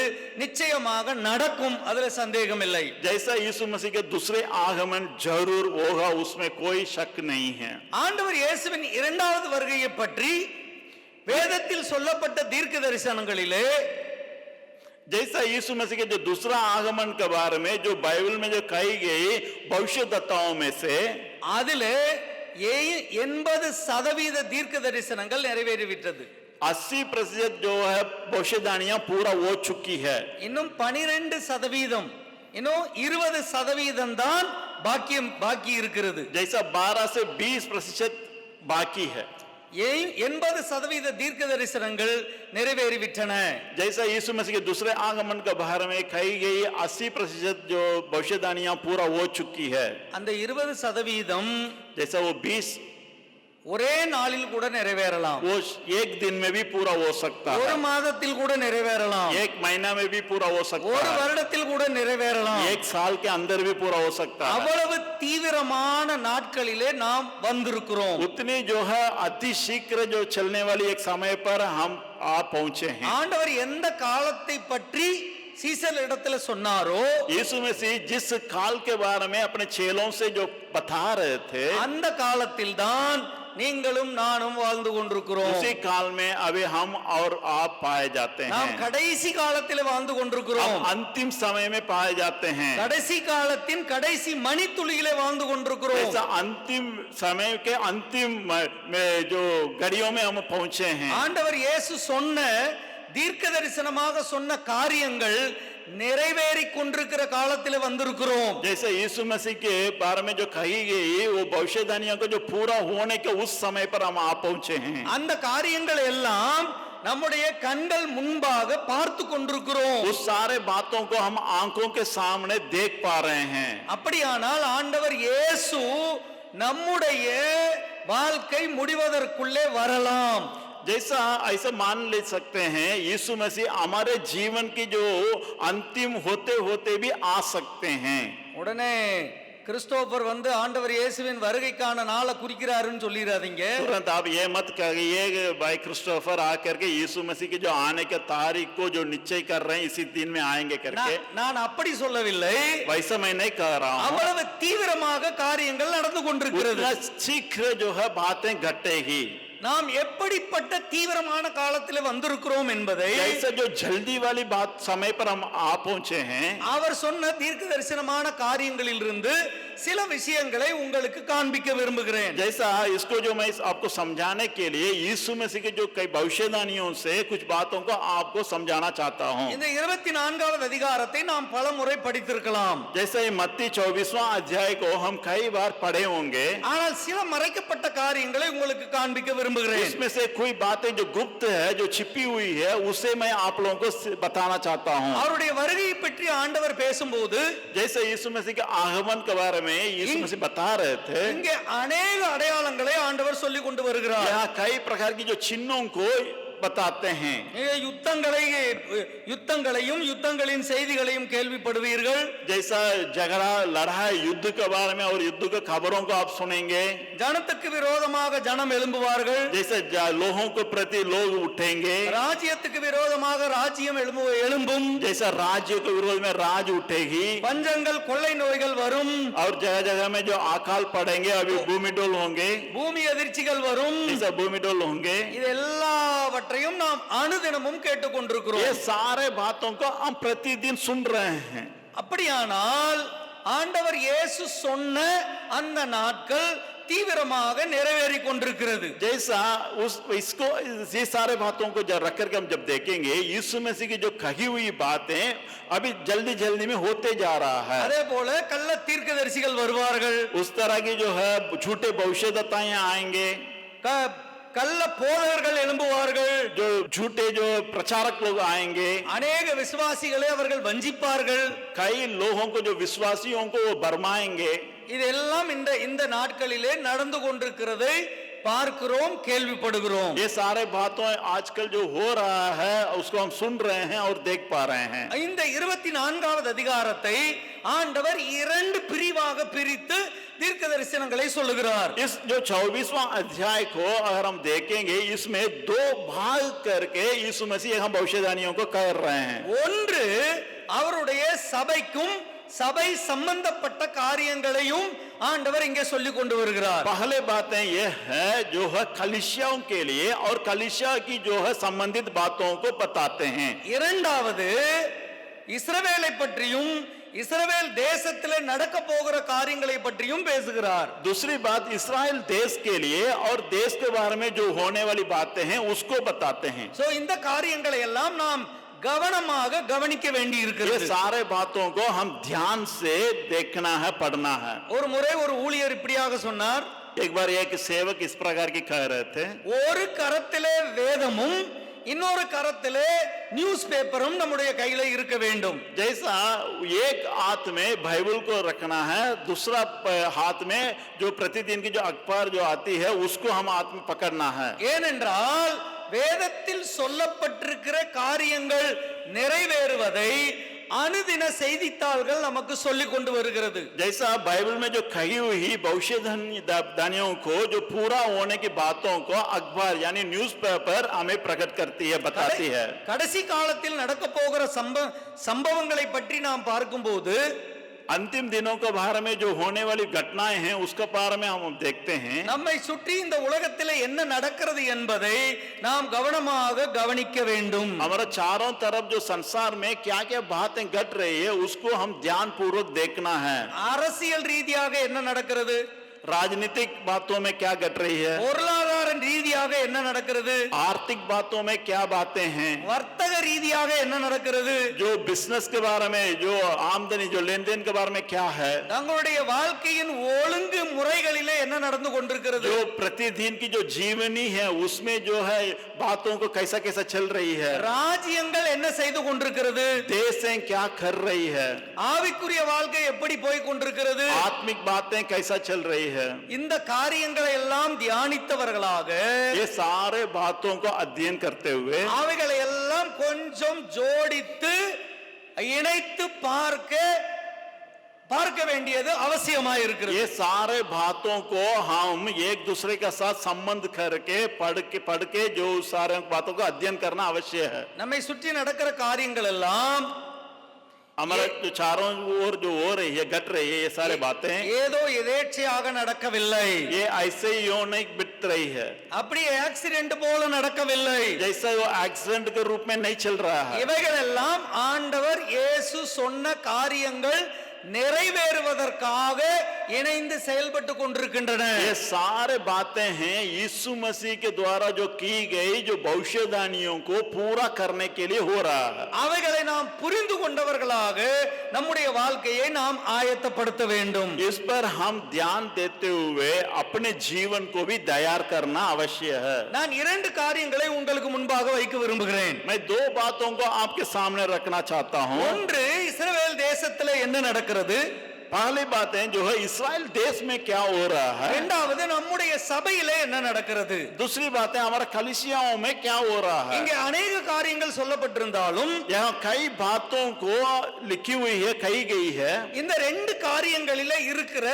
நிச்சயமாக நடக்கும், அதுல சந்தேகம் இல்லை. जैसा यीशु मसीह के दूसरे आगमन जरूर होगा, उसमें कोई शक नहीं है. ஆண்டவர் இயேசுவின் இரண்டாவது வருகையை பற்றி வேதத்தில் சொல்லப்பட்ட தீர்க்க தரிசனங்களிலே जैसा यीशु मसीह के जो दूसरा आगमन के बारे में जो बाइबल में जो कही गई भविष्यद्वक्ताओं में से அதிலே 80% தீர்க்க தரிசனங்கள் நிறைவேறிவிட்டது. 80% जो है भविष्यवाणियां पूरा हो चुकी है. இன்னும் 12%, இன்னும் 20% தான் பாக்கி இருக்கிறது. जैसा 12 से 20% बाकी है. 80% தீர்க்க தரிசனங்கள் நிறைவேறிவிட்டன. जैसा यीशु मसीह के दूसरे आगमन के बारे में कही गई 80% जो भविष्यवाणियां पूरा हो चुकी है. அந்த 20% जैसा वो 20 ஒரே நாளில் கூட நிறைவேறலாம், वो एक दिन में भी पूरा हो सकता ஒரு है, மாதத்தில் கூட நிறைவேறலாம், एक महीना में भी पूरा हो सकता ஒரு है, வருடத்தில் கூட நிறைவேறலாம். एक साल के अंदर भी पूरा हो सकता है. அவ்வளவு தீவிரமான நாட்களிலே நாம் வந்திருக்கிறோம். उतनी जो है अति शीघ्र जो चलने वाली एक समय पर हम आ पहुंचे हैं. ஆண்டவர் எந்த காலத்தை பற்றி சீசர் இடத்துல சொன்னாரோ यीशु मसीह जिस काल के बारे में अपने चेलों से जो बता रहे थे, அந்த காலத்தில் தான் நீங்களும் நானும் வாழ்ந்து கொண்டிருக்கிறோம். उसी काल में अभी हम और आप पाए जाते நாம் हैं. கடைசி காலத்தில் வாழ்ந்து கொண்டிருக்கிறோம். हम अंतिम समय में पाए जाते हैं. கடைசி காலத்தின் கடைசி மணித்துளியிலே வாழ்ந்து கொண்டிருக்கிறோம். ऐसा अंतिम समय के अंतिम में जो घड़ियों में हम पहुंचे हैं. ஆண்டவர் இயேசு சொன்ன தீர்க்க தரிசனமாக சொன்ன காரியங்கள் நிறைவேறி கொண்டிருக்கிற காலத்தில் வந்திருக்கிறோம். जैसे यीशु मसीह के बारे में जो कही गई वो भविष्यवाणियों को जो पूरा होने के उस समय पर हम आ पहुंचे हैं. அந்த காரியங்கள் எல்லாம் நம்முடைய கண்கள் முன்பாக பார்த்து கொண்டிருக்கிறோம். उस सारे बातों को हम आंखों के सामने देख पा रहे हैं. அப்படியானால் ஆண்டவர் இயேசு நம்முடைய வாழ்க்கை முடிவதற்குள்ளே வரலாம். जैसा ऐसा मान ले सकते हैं यीशु मसीह हमारे जीवन की जो अंतिम होते होते भी आ सकते हैं. உடனே கிறிஸ்டோபர் வந்து ஆண்டவர் இயேசுவின் வருகைக்கான நாளை குறிக்கிறாருன்னு சொல்லிடாதீங்க. तुरंत आप ये मत कहिए कि भाई क्रिस्टोफर आकर के यीशु मसीह के जो आने के तारीख को जो निश्चय कर रहे हैं इसी दिन में आएंगे करके, நான் அப்படி சொல்லவில்லை. वैसा मैं नहीं कह रहा हूँ. அவ்வளவு தீவிரமாக காரியங்கள் நடந்து கொண்டிருக்கிறது. उतना शीघ्र जो है बातें घटेगी. நாம் எப்படிப்பட்ட தீவிரமான காலத்தில் வந்திருக்கிறோம் என்பதை जैसे जो जल्दी वाली बात समय पर हम आ पहुंचे हैं, அவர் சொன்ன தீர்க்க தரிசனமான காரியங்களிலிருந்து சில விஷயங்களை உங்களுக்கு காண்பிக்க விரும்புகிறேன். जैसा इसको जो मैं आपको समझाने के लिए यीशु मसीह के जो कई भविष्यवाणियों से कुछ बातों को आपको समझाना चाहता हूँ. இந்த 24வது அதிகாரத்தை நாம் பலமுறை படித்திருக்கலாம். जैसे मत्ती 24वां अध्याय को हम कई बार पढ़े होंगे, ஆனால் சில மறைக்கப்பட்ட காரியங்களை உங்களுக்கு காண்பிக்க விரும்புகிறேன். उसमें से कोई बातें जो गुप्त है जो छिपी हुई है उसे मैं आप लोगों को बताना चाहता हूँ. அவருடைய வருகையை பற்றி ஆண்டவர் பேசும்போது जैसे यीशु मसीह के आगमन के बारे में यीशु मसीह बता रहे थे, இங்கே अनेक அடையாளங்களை ஆண்டவர் சொல்லிக் கொண்டு வருகிறார். यहाँ कई प्रकार की जो चिन्हों को बताते हैं. யுத்தங்களையும் யுத்தங்களின் செய்திகளையும் கேள்விப்படுவீர்கள். जैसा झगड़ा लड़ाई युद्ध के बारे में और युद्ध के खबरों को आप सुनेंगे. ஜனத்துக்கு விரோதமாக ஜனம் எழும்புவார்கள். जैसे लोगों के प्रति लोग उठेंगे. ராஜ்யத்துக்கு விரோதமாக ராஜ்யம் எழும்பும். जैसा राज्य के विरोध में राज उठेगी. பஞ்சங்கள் கொள்ளை நோய்கள் வரும். और जगह जगह में जो अकाल पड़ेंगे, अभी भूमिडोल होंगे, பூமி அதிர்ச்சிகள் வரும். जैसा भूमिडोल होंगे. இது எல்லாவற்றையும் நாம் அனுதினமும் கேட்டுக்கொண்டிருக்கிறோம். ये सारे बातों को हम प्रतिदिन सुन रहे हैं. அப்படியானால் ஆண்டவர் இயேசு சொன்ன அந்த நாட்கள் தீவிரமாக நிறைவேறி கொண்டிருக்கிறது. जैसा इसको ये सारे बातों को जब रख करके हम जब देखेंगे यीशु मसीह की जो कही हुई बातें अभी जल्दी जल्दी में होते जा रहा है. அதே போல கள்ள தீர்க்கதரிசிகள் வருவார்கள். उस तरह की जो है झूठे भविष्यद्वक्ताएं आएंगे. கள்ள போதகர்கள் எழும்புவார்கள். जो झूठे जो प्रचारक लोग आएंगे. अनेक விசுவாசிகளை அவர்கள் வஞ்சிப்பார்கள். कई लोगों को जो विश्वासियों को वो भरमाएंगे. இதெல்லாம் இந்த நாட்களிலே நடந்து கொண்டிருக்கிறதை பார்க்கிறோம், கேள்விப்படுகிறோம். ये सारे बातों आजकल जो हो रहा है उसको हम सुन रहे हैं और देख पा रहे हैं. இந்த 24வது அதிகாரத்தை ஆண்டவர் இரண்டு பிரிவாக பிரித்து தீர்க்க தரிசனங்களை சொல்லுகிறார். इस जो 24वां अध्याय को अगर हम देखेंगे इसमें दो भाग करके यीशु मसीह हम भविष्यवाणियों को कर रहे हैं. ஒன்று அவருடைய சபைக்கும் சபை சம்பந்தப்பட்ட காரியங்களையும் ஆண்டவர் இங்கே சொல்லி கொண்டு வருகிறார். पहले बातें ये है जो है कलीसियाओं के लिए और कलीसिया की जो है संबंधित बातों को बताते हैं. இரண்டாவது இஸ்ரவேலை பற்றியும் இஸ்ரவேல் தேசத்திலே நடக்க போகிற காரியங்களை பற்றியும் பேசுகிறார். दूसरी बात इस्राएल देश के लिए और देश के बारे में जो होने वाली बातें हैं उसको बताते हैं. சோ இந்த காரியங்களை எல்லாம் நாம் கவனமாக கவனிக்க வேண்டி ये இருக்கிறது. सारे बातों को हम ध्यान से देखना है, पढ़ना है. ஒரு முறை ஒரு ஊழியர் இப்படியாக சொன்னார், एक बार एक सेवक इस प्रकार की कह रहे थे, ஒரு கரத்திலே வேதமும் இன்னொரு கரத்திலே நியூஸ் பேப்பரும் நம்முடைய கையில இருக்க வேண்டும். जैसा एक हाथ में बाइबल को रखना है, दूसरा हाथ में जो प्रतिदिन की जो अखबार जो आती है उसको हम हाथ में पकड़ना है. ஏனென்றால் வேதத்தில் சொல்லப்பட்டிருக்கிற காரியங்கள் நிறைவேறுவதை அனுதின செய்தித்தாள்கள் நமக்கு சொல்லிக் கொண்டு வருகிறது. जैसा बाइबल में जो कही हुई भविष्यवाणियों को जो पूरा होने की बातों को अखबार यानी न्यूज़पेपर हमें प्रकट करती है, बताती है. கடைசி காலத்தில் நடக்க போகிற சம்பவங்களை பற்றி நாம் பார்க்கும்போது अंतिम दिनों के बारे में जो होने वाली घटनाएं हैं उसके बारे में हम देखते हैं. நம்மை சுற்றி இந்த உலகத்திலே என்ன நடக்கிறது என்பதை நாம் கவனமாக கவனிக்க வேண்டும். हमारा चारों तरफ जो संसार में क्या क्या बातें घट रही है उसको हम ध्यान पूर्वक देखना है. அரசியல் ரீதியாக என்ன நடக்கிறது, राजनीतिक बातों में क्या घट रही है, பொருளாதார ரீதியாக என்ன நடக்கிறது, आर्थिक बातों में क्या बातें हैं, வர்த்தக ரீதியாக என்ன நடக்கிறது, जो बिजनेस के बारे में जो आमदनी जो लेन देन के बारे में क्या है, தங்களுடைய வாழ்க்கையின் ஒழுங்கு முறைகளிலே என்ன நடந்து கொண்டிருக்கிறது, जो प्रतिदिन की जो जीवनी है उसमें जो है बातों को कैसा कैसा चल रही है, ராஜ்யங்கள் என்ன செய்து கொண்டிருக்கிறது, देशें क्या कर रही है, ஆவிக்குரிய வாழ்க்கை எப்படி போய் கொண்டிருக்கிறது, आत्मिक बातें कैसा चल रही है. இந்த காரியங்களை எல்லாம் தியானித்தவர்களாக ये सारे बातों को अध्ययन करते हुए அவைகளை எல்லாம் கொஞ்சம் ஜோடித்து இணைத்து பார்க்க வேண்டியது அவசியமாய் இருக்கிறது. ये सारे बातों को हम एक दूसरे के साथ संबंध करके पढ़ के जो सारे बातों को अध्ययन करना आवश्यक है. நம்மை சுற்றி நடக்கிற காரியங்கள் எல்லாம் हमारा जो चारों ओर जो हो रही है घट रही है ये सारे बातें ஏதோ எதேச்சையாக நடக்கவில்லை, ये ऐसे ही यूं नहीं बित रही है, அப்படி ஆக்சிடென்ட் போல நடக்கவில்லை. जैसा वो एक्सीडेंट के रूप में नहीं चल रहा है. இவைகள் எல்லாம் ஆண்டவர் இயேசு சொன்ன காரியங்கள் நிறைவேறுவதற்காக இணைந்து செயல்பட்டு கொண்டிருக்கின்றன. ये सारे बातें हैं यीशु मसीह के द्वारा जो की गई जो भविष्यवाणियों को पूरा करने के लिए हो रहा है. அவைகளை நாம் புரிந்து கொண்டவர்களாக நம்முடைய வாழ்க்கையை நாம் ஆயத்தப்படுத்த வேண்டும். इस पर हम ध्यान देते हुए अपने जीवन को भी तैयार करना आवश्यक है. நான் இரண்டு காரியங்களை உங்களுக்கு முன்பாக வைக்க விரும்புகிறேன். मैं दो बातों को आपके सामने रखना चाहता हूँ. ஒன்று இஸ்ரவேல் தேசத்திலே என்ன நடக்கிறது, पहली बात है जो है इस्राएल देश में क्या हो रहा है, இரண்டாவது நம்முடைய சபையிலே என்ன நடக்கிறது. दूसरी बात है हमारा कलीसियाओं में क्या हो रहा है. இங்கே अनेक காரியங்கள் சொல்லப்பட்டிருந்தாலும் यहाँ कई बातों को लिखी हुई है, कही गई है. இந்த ரெண்டு காரியங்களிலே இருக்கிற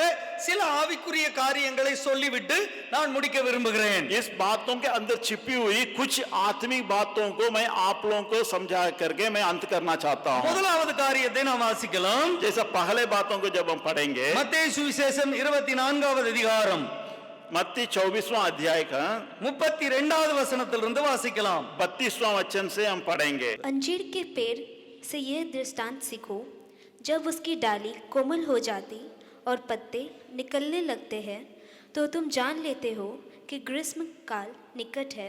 சில ஆவிக்குரிய காரியங்களை சொல்லிவிட்டு நான் முடிக்க விரும்புகிறேன். इस बातों के अंदर छिपी हुई कुछ आत्मिक बातों को मैं आप लोगों को समझा करके मैं अंत करना चाहता हूँ. முதலாவது காரியத்தை நாம் வாசிக்கலாம். जैसा पहले बातों को जब हम पढ़ेंगे மத்தேயு சுவிசேஷம் 24வது அதிகாரம் मत्ती 24वां अध्याय का 32வது வசனத்திலிருந்து வாசிக்கலாம். 32वां वचन से हम पढ़ेंगे. अंजीर के पेड़ से यह दृष्टांत सीखो, जब उसकी डाली कोमल हो जाती और पत्ते निकलने लगते हैं तो तुम जान लेते हो कि ग्रीष्म काल निकट है.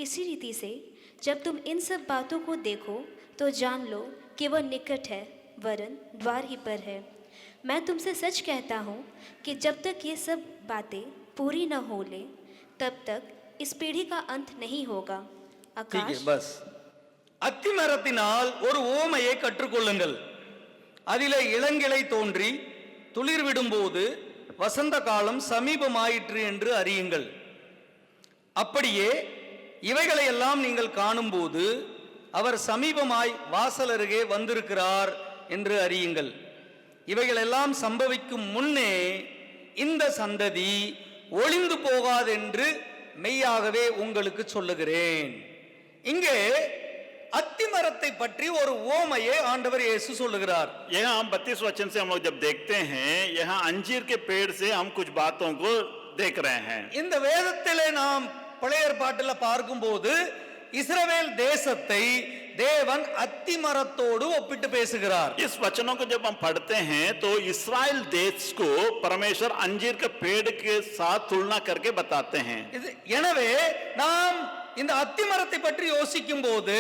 इसी रीति से जब तुम इन सब बातों को देखो तो जान लो कि वह निकट है, वरन द्वार ही पर है. मैं तुमसे सच कहता हूँ कि जब तक ये सब बातें पूरी न हो ले तब तक इस पीढ़ी का अंत नहीं होगा. आकाश பஸ் அத்திமரத்தினால் ஒரு ஓமையை கற்றுக்கொள்ளுங்கள். அதிலே இளங்கிளை தோன்றி துளிர் விடும்போது வசந்த காலம் சமீபமாயிற்று என்று அறியுங்கள். அப்படியே இவைகளை எல்லாம் நீங்கள் காணும்போது அவர் சமீபமாய் வாசல் அருகே வந்திருக்கிறார் என்று அறியுங்கள். இவைகளெல்லாம் சம்பவிக்கும் முன்னே இந்த சந்ததி ஒளிந்து போகாதென்று மெய்யாகவே உங்களுக்கு சொல்லுகிறேன். இங்கே அத்திமரத்தை பற்றி ஒரு ஓமையை ஆண்டவர் இயேசு சொல்லுகிறார். यहाँ हम 32 वचन से हम लोग जब देखते हैं, यहाँ अंजीर के पेड़ से हम कुछ बातों को देख रहे हैं. இந்த வேதத்திலே நாம் பழைய ஏற்பாட்டில் பார்க்கும்போது இஸ்ரவேல் தேசத்தை தேவன் அத்திமரத்தோடு ஒப்பிட்டு பேசுகிறார். इस वचनों को जब हम पढ़ते हैं तो इस्राएल देश को परमेश्वर अंजीर के पेड़ के साथ तुलना करके बताते हैं. எனவே நாம் இந்த அத்திமரத்தை பற்றி யோசிக்கும் போது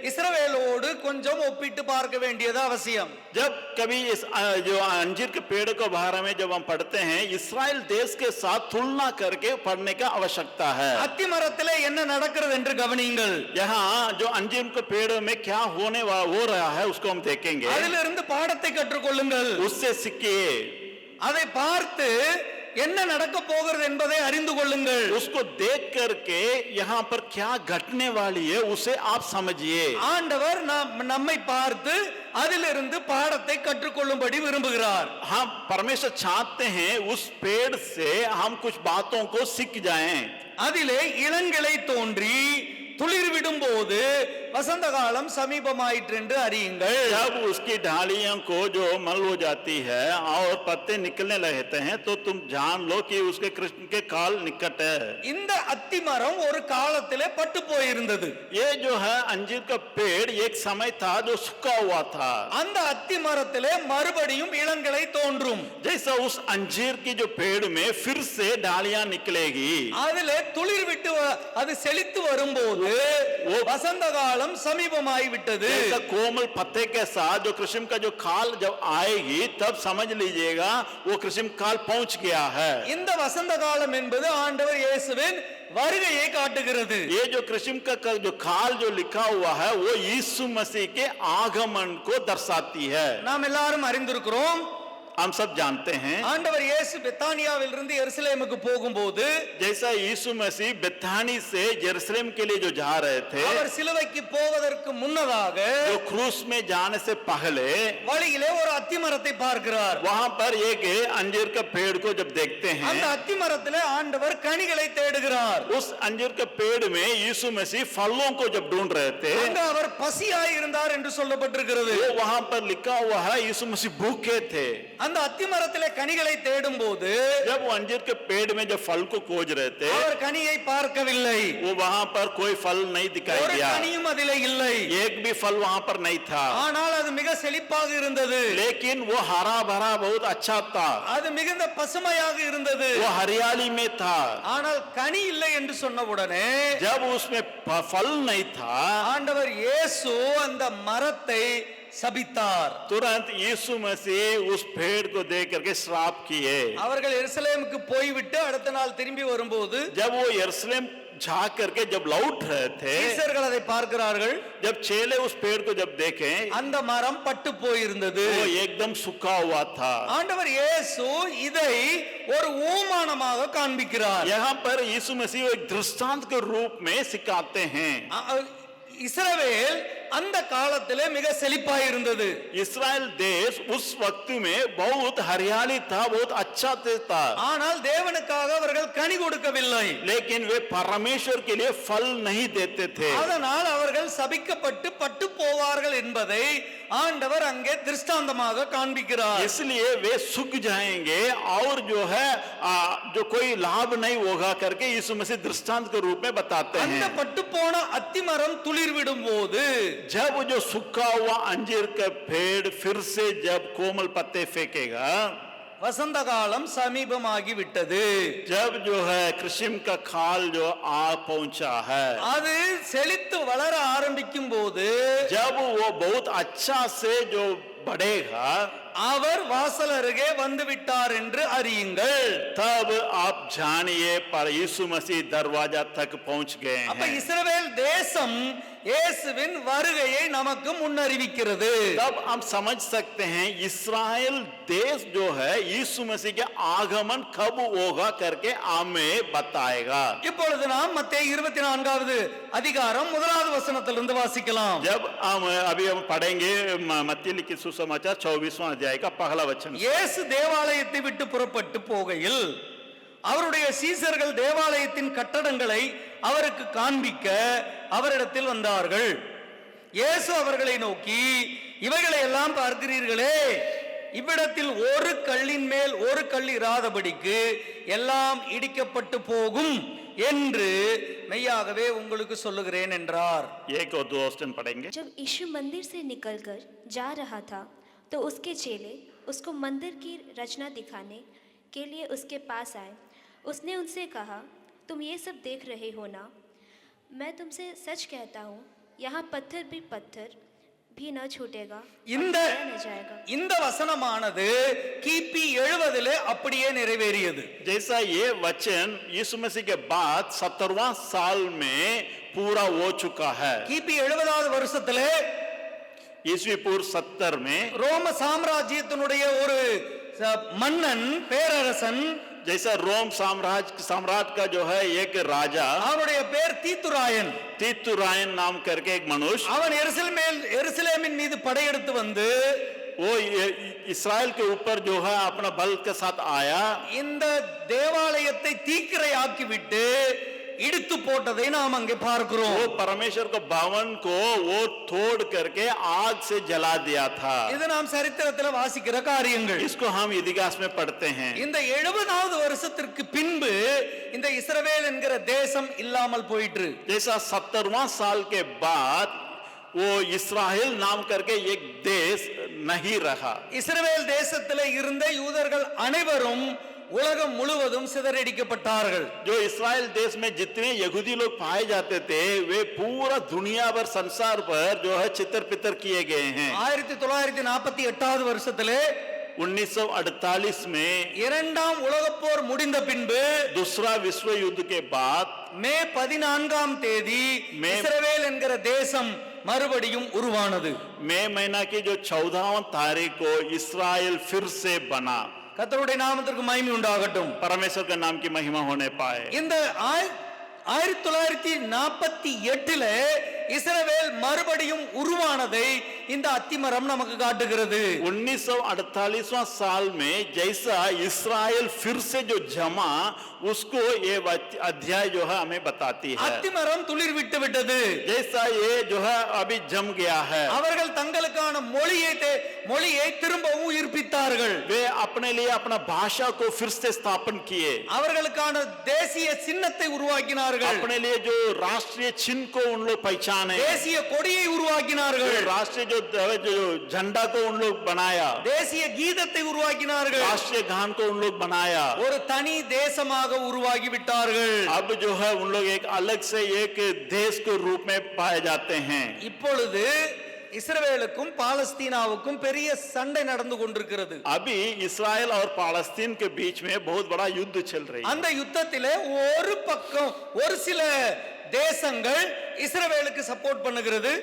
இஸ்ரவேலோடு கொஞ்சம் ஒப்பிட்டு பார்க்க வேண்டியது அவசியம். जब कभी इस जो अंजीर के पेड़ के बारे में जब हम पढ़ते हैं, इस्राएल देश के साथ तुलना करके पढ़ने का आवश्यकता है. அத்திமரத்திலே என்ன நடக்கிறது என்று கவனியுங்கள். यहाँ जो अंजीर के पेड़ में क्या हो रहा है उसको हम देखेंगे. அதிலிருந்து பாடத்தை கற்றுக்கொள்ளுங்கள். उससे सीखिए. அதை பார்த்து என்ன நடக்க போகிறது என்பதை அறிந்து கொள்ளுங்கள். उसको देख करके यहाँ पर क्या घटने वाली है उसे आप समझिए. ஆண்டவர் நம்மை பார்த்து அதிலிருந்து பாடத்தை கற்றுக்கொள்ளும்படி விரும்புகிறார். हम परमेश्वर चाहते हैं उस पेड़ से हम कुछ बातों को सीख जाएं. அதிலே இளங்கிளை தோன்றி துளிர் விடும் போது வசந்த காலம் சமீபமாயிற்று என்று அறியுங்கள். जब उसकी डालियों को जो मल हो जाती है और पत्ते निकलने लगते हैं तो तुम जान लो कि उसके कृष्ण के काल निकट है. இந்த அத்திமரம் ஒரு காலத்திலே பட்டு போயிருந்தது. ये जो है अंजीर का पेड़ एक समय था जो सूखा हुआ था. அந்த அத்திமரத்திலே மறுபடியும் இளங்கிளை தோன்றும். जैसा उस अंजीर की जो पेड़ में फिर से डालियां निकलेगी. அதிலே துளிர் விட்டு அது செழித்து வரும்போது वो वसंत कालम समीपमाई विट्टது. जैसा कोमल पत्ते के साथ जो कृष्ण का जो काल जब आएगी तब समझ लीजिएगा वो कृष्ण काल पहुंच गया है. இந்த வசந்த காலம் என்பது ஆண்டவர் இயேசுவின் வருகையை காட்டுகிறது. ये जो कृष्ण का जो काल जो लिखा हुआ है वो यीशु मसीह के आगमन को दर्शाती है. நாம் எல்லாரும் அறிந்திருக்கிறோம். हम सब जानते हैं ஆண்டவர் இயேசு பெத்தானியாவிலிருந்து எருசலேமுக்கு போகும்போது जैसा यीशु मसीह बेथानी से यरूशलेम के लिए जो जा रहे थे, அவர் சிலுவைக்கு போவதற்கு முன்னதாக जो क्रूस में जाने से पहले வழியிலே ஒரு அத்திமரத்தை பார்க்கிறார். वहां पर एक अंजीर का पेड़ को जब देखते அந்த हैं, அத்திமரத்திலே ஆண்டவர் கனிகளை தேடுகிறார். उस अंजीर के पेड़ में यीशु मसीह फलों को जब ढूंढ रहे थे, அங்க அவர் பசியாய் இருந்தார் என்று சொல்லப்பட்டிருக்கிறது. वो वहां पर लिखा हुआ है यीशु मसीह भूखे थे. அந்த அத்திமரத்திலே கனிகளை தேடும் போது जब वो अंजीर के पेड़ में जो फल को खोज रहे थे, அவர் கனியை பார்க்கவில்லை. वो वहां पर कोई फल नहीं दिखाई ஒரு दिया. கனியும் அதிலே இல்லை. एक भी फल वहां पर नहीं था. ஆனால் அது மிக செழிப்பாக இருந்தது. लेकिन वो हरा भरा बहुत अच्छा था. அது மிகுந்த பசுமையாக இருந்தது. वो हरियाली में था. ஆனால் கனி இல்லை என்று சொன்ன உடனே जब उसमें फल नहीं था, ஆண்டவர் இயேசு அந்த மரத்தை சபித்தார். तुरंत यीशु मसीह उस पेड़ को देख करके श्राप किए. அவர்கள் எருசலேமுக்கு போய்விட்டு அடுத்த நாள் திரும்பி வரும்போது जब वो यरूशलेम जा करके जब लौट रहे थे, சீஷர்கள் அதை பார்க்கிறார்கள். जब चेले उस पेड़ को जब देखे அந்த மரம் பட்டு போயிருந்தது. वो एकदम सूखा हुआ था. ஆண்டவர் இயேசு இதை ஒரு ஊமானமாக காண்பிக்கிறார். यहाँ पर यीशु मसीह एक दृष्टांत के रूप में सिखाते हैं. இஸ்ரவேல் அந்த காலத்திலே மிக செழிப்பாய் இருந்தது. इस्राएल देश उस वक्त में बहुत हरियाली था, बहुत अच्छा था. ஆனால் தேவனுக்காக அவர்கள் கனி கொடுக்கவில்லை. लेकिन वे परमेश्वर के लिए फल नहीं देते थे. அதனால் அவர்கள் சபிக்கப்பட்டு பட்டு போவார்கள் என்பதை ஆண்டவர் அங்கே திருஷ்டாந்தமாக காண்பிக்கிறார். इसलिए वे सूख जाएंगे और जो है जो कोई लाभ नहीं होगा करके यीशु मसीह दृष्टांत के रूप में बताते அந்த हैं. பட்டு போன அத்திமரம் துளிர் விடும்போது जब जो सूखा हुआ अंजीर का पेड़ फिर से जब कोमल पत्ते फेंकेगा, வசந்த காலம் சமீபமாகி விட்டது. जब जो है कृष्ण का काल जो आ पहुंचा है, அது செழித்து வளர ஆரம்பிக்கும் போது जब वो बहुत अच्छा से जो बढ़ेगा, அவர் வாசல் அருகே வந்து விட்டார் என்று அறியுங்கள். तब आप जानिए पर यीशु मसीह दरवाजा तक पहुंच गए அப்ப हैं. இஸ்ரவேல் தேசம் இயேசுவின் வருகையை நமக்கு முன்னறிவிக்கிறது. तब हम समझ सकते हैं इस्राएल देश जो है यीशु मसीह के आगमन कब होगा करके हमें बताएगा. இப்பொழுது நாம் மத்தேயு 24வது அதிகாரம் 1வது வசனத்திலிருந்து வாசிக்கலாம். जब हम पढ़ेंगे मत्ती लिखित सुसमाचार 24वां अध्याय का पहला वचन. இயேசு தேவாலயத்தை விட்டு புறப்பட்டு போகையில் அவருடைய சீசர்கள் தேவாலயத்தின் கட்டடங்களை அவருக்கு காண்பிக்க அவரிடத்தில் வந்தார்கள். இயேசு அவர்களை நோக்கி, இவைகளை எல்லாம் பார்க்கிறீர்களே, இவ்விடத்தில் ஒரு கல்லின் மேல் ஒரு கல் இராதபடிக்கு எல்லாம் இடிக்கப்பட்டு போகும் என்று மெய்யாகவே உங்களுக்கு சொல்லுகிறேன் என்றார். एक और दो वचन पढ़ेंगे. जब यीशु मंदिर से निकलकर जा रहा था तो उसके चेले उसको मंदिर की रचना दिखाने के लिए उसके पास आए. उसने उनसे कहा, तुम ये सब देख रहे हो ना? मैं तुमसे सच कहता हूँ, यहाँ पत्थर भी न छूटेगा, இந்த न जाएगा. இந்த வசனமானது கிபி 70 அப்படியே நிறைவேறியது. जैसा ये वचन यीशु मसीह के बाद 70वां साल में पूरा हो चुका है. கிபி 70வது வருஷத்திலே ईस्वी पूर्व 70 में ரோம சாம்ராஜ்யத்தினுடைய ஒரு மன்னன், பேரரசன், जैसा रोम साम्राज्य का जो है एक राजा, அவருடைய பேர் தீத்துராயன். तीतुरायन नाम करके एक मनुष्य, அவன் எருசலேமின் மீது படையெடுத்து வந்து वो इस्राएल के ऊपर जो है अपना बल के साथ आया. இந்த தேவாலயத்தை தீக்கிரையாக்கி விட்டு இடித்து போட்டதை நாம் அங்கே பார்க்கிறோம். वो परमेश्वर को भवन को वो तोड़ करके आग से जला दिया था. இது நாம் சரித்திரத்தில் வாசிக்கிற காரியங்கள். इसको हम इतिहास में पढ़ते हैं. இந்த 70வது வருஷத்திற்கு பின்பு இந்த இஸ்ரவேல் என்கிற தேசம் இல்லாமல் போயிற்று. जैसा 70वां साल के बाद वो इस्राएल नाम करके एक देश नहीं रहा. இஸ்ரவேல் தேசத்தில் இருந்த யூதர்கள் அனைவரும் உலகம் முழுவதும் சிதறடிக்கப்பட்டார்கள். जो इस्राएल देश में जितने यहूदी लोग पाए जाते थे वे पूरा दुनिया भर संसार पर जो है चितर पितर किए गए हैं. 1948வது வருஷத்திலே 1948 में இரண்டாம் உலகப் போர் முடிந்த பின்பு दूसरा विश्व युद्ध के बाद மே 14ஆம் தேதி இஸ்ரவேல் என்கிற தேசம் மறுபடியும் உருவானது. मई महीना की जो 14वां तारीख को इस्राएल फिर से बना. கர்த்தருடைய நாமத்திற்கு மகிமை உண்டாகட்டும். परमेश्वर के नाम की महिमा होने पाए. இந்த 1948 இஸ்ரவேல் மறுபடியும் உருவானதை இந்த அத்திமரம் நமக்கு காட்டுகிறது. 1948वां साल में जैसा इस्राएल फिर से जो जमा उसको ये अध्याय जो है हमें बताती है. அத்திமரம் துளிர் விட்டு விட்டது. जैसा ये जो है अभी जम गया है. அவர்கள் தங்களுக்கான மொழியை திரும்பவும் உயிர்ப்பித்தார்கள். वे अपने लिए अपना भाषा को फिर से स्थापन किए. அவர்களுக்கான தேசிய சின்னத்தை உருவாக்கினார்கள். अपने लिए जो राष्ट्रीय चिन्ह को उन लोग पहचाने. தேசிய கொடியை உருவாக்கினார்கள். राष्ट्रीय जो झंडा को उन लोग बनाया. தேசிய கீதத்தை உருவாக்கினார்கள். राष्ट्रीय गान को उन लोग बनाया. ஒரு தனி தேசமாக உருவாகி விட்டார்கள். अब जो है उन लोग एक अलग से एक देश के रूप में पाए जाते हैं. இப்பொழுது இஸ்ரவேலுக்கும் பாலஸ்தீனாவுக்கும் பெரிய சண்டை நடந்து கொண்டிருக்கிறது. अभी इस्राएल और पालस्तीन के बीच में बहुत बड़ा युद्ध चल रही है. அந்த யுத்தத்திலே ஒரு பக்கம் ஒரு சில தேசங்கள் இஸ்ரவேலுக்கு சப்போர்ட் பண்ணுகிறது.